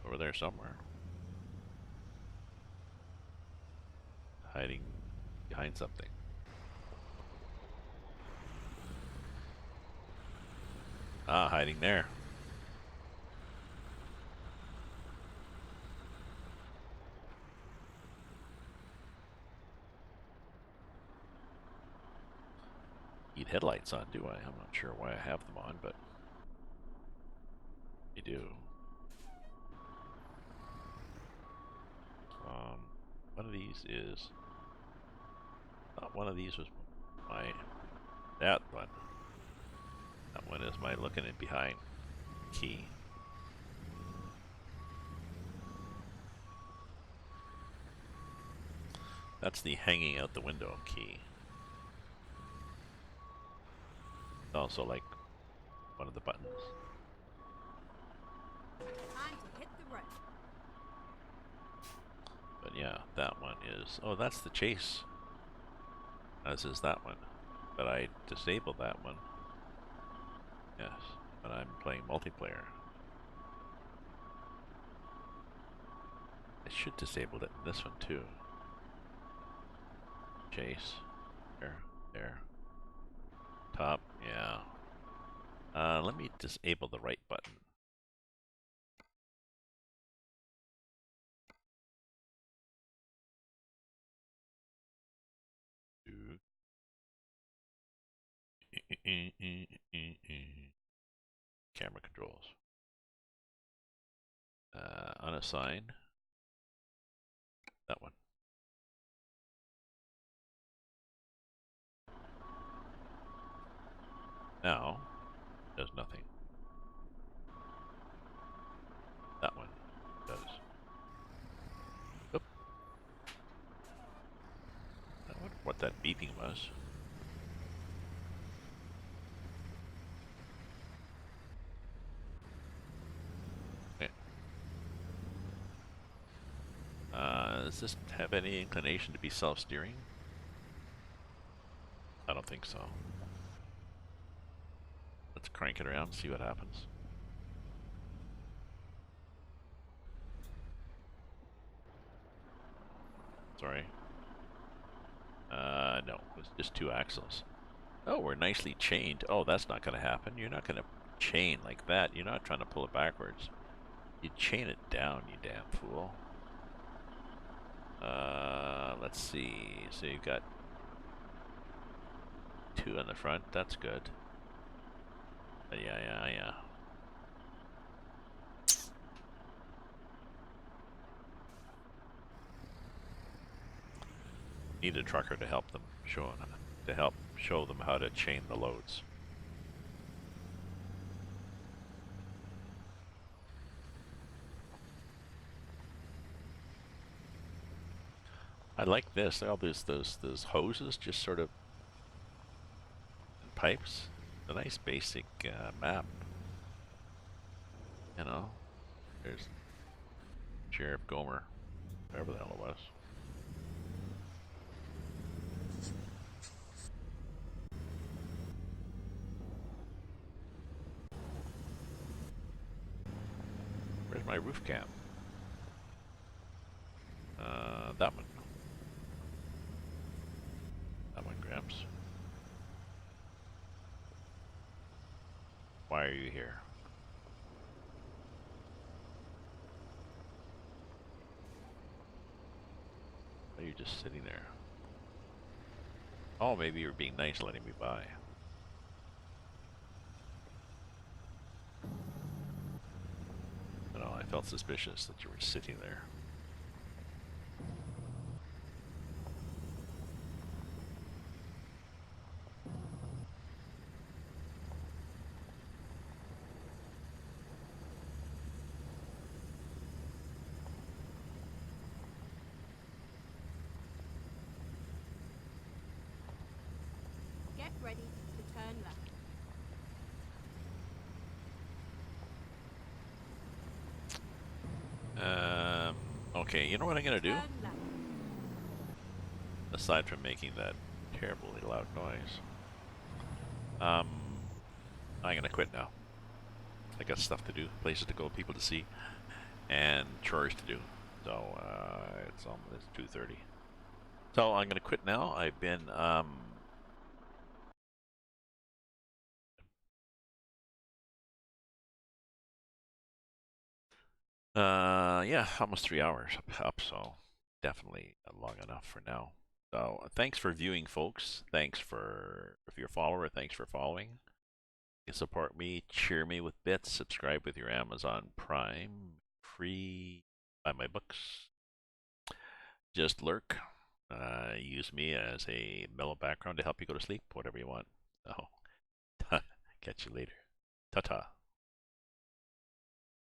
Over there somewhere. Hiding behind something. Ah, hiding there. Need headlights on, do I? I'm not sure why I have them on, but I do. One of these is... one of these was my... That one. That one is my looking in behind key. That's the hanging out the window key. Also like one of the buttons. Time to hit the road. But yeah, that one is... Oh, that's the chase. As is that one. But I disabled that one. Yes, but I'm playing multiplayer. I should disable it in this one too. Chase. There. Top, yeah. Let me disable the right button. Camera controls. Unassign. That one. Now, does nothing. That one does. Oop. I wonder what that beeping was. Okay. Does this have any inclination to be self-steering? I don't think so. Let's crank it around and see what happens. Sorry. No, it's just 2 axles. Oh, we're nicely chained. Oh, that's not going to happen. You're not going to chain like that. You're not trying to pull it backwards. You chain it down, you damn fool. Let's see. So you've got 2 in the front. That's good. Yeah. Need a trucker to help them show them how to chain the loads. I like this. All those hoses just sort of pipes. A nice basic map. You know, there's Sheriff Gomer, whatever the hell it was. Where's my roof cam? That one. That one, Gramps. Why are you here? Why are you just sitting there? Oh, maybe you're being nice letting me by. No, I felt suspicious that you were sitting there. Get ready to turn left. Okay, you know what I'm gonna do? Turn left. Aside from making that terribly loud noise. I'm gonna quit now. I got stuff to do, places to go, people to see, and chores to do. So, it's 2:30. So I'm gonna quit now. I've been, yeah, almost 3 hours up, so definitely long enough for now. So thanks for viewing, folks. Thanks for, if you're a follower, thanks for following. You can support me, cheer me with bits, subscribe with your Amazon Prime, free, buy my books, just lurk. Use me as a mellow background to help you go to sleep, whatever you want. Oh, catch you later. Ta-ta.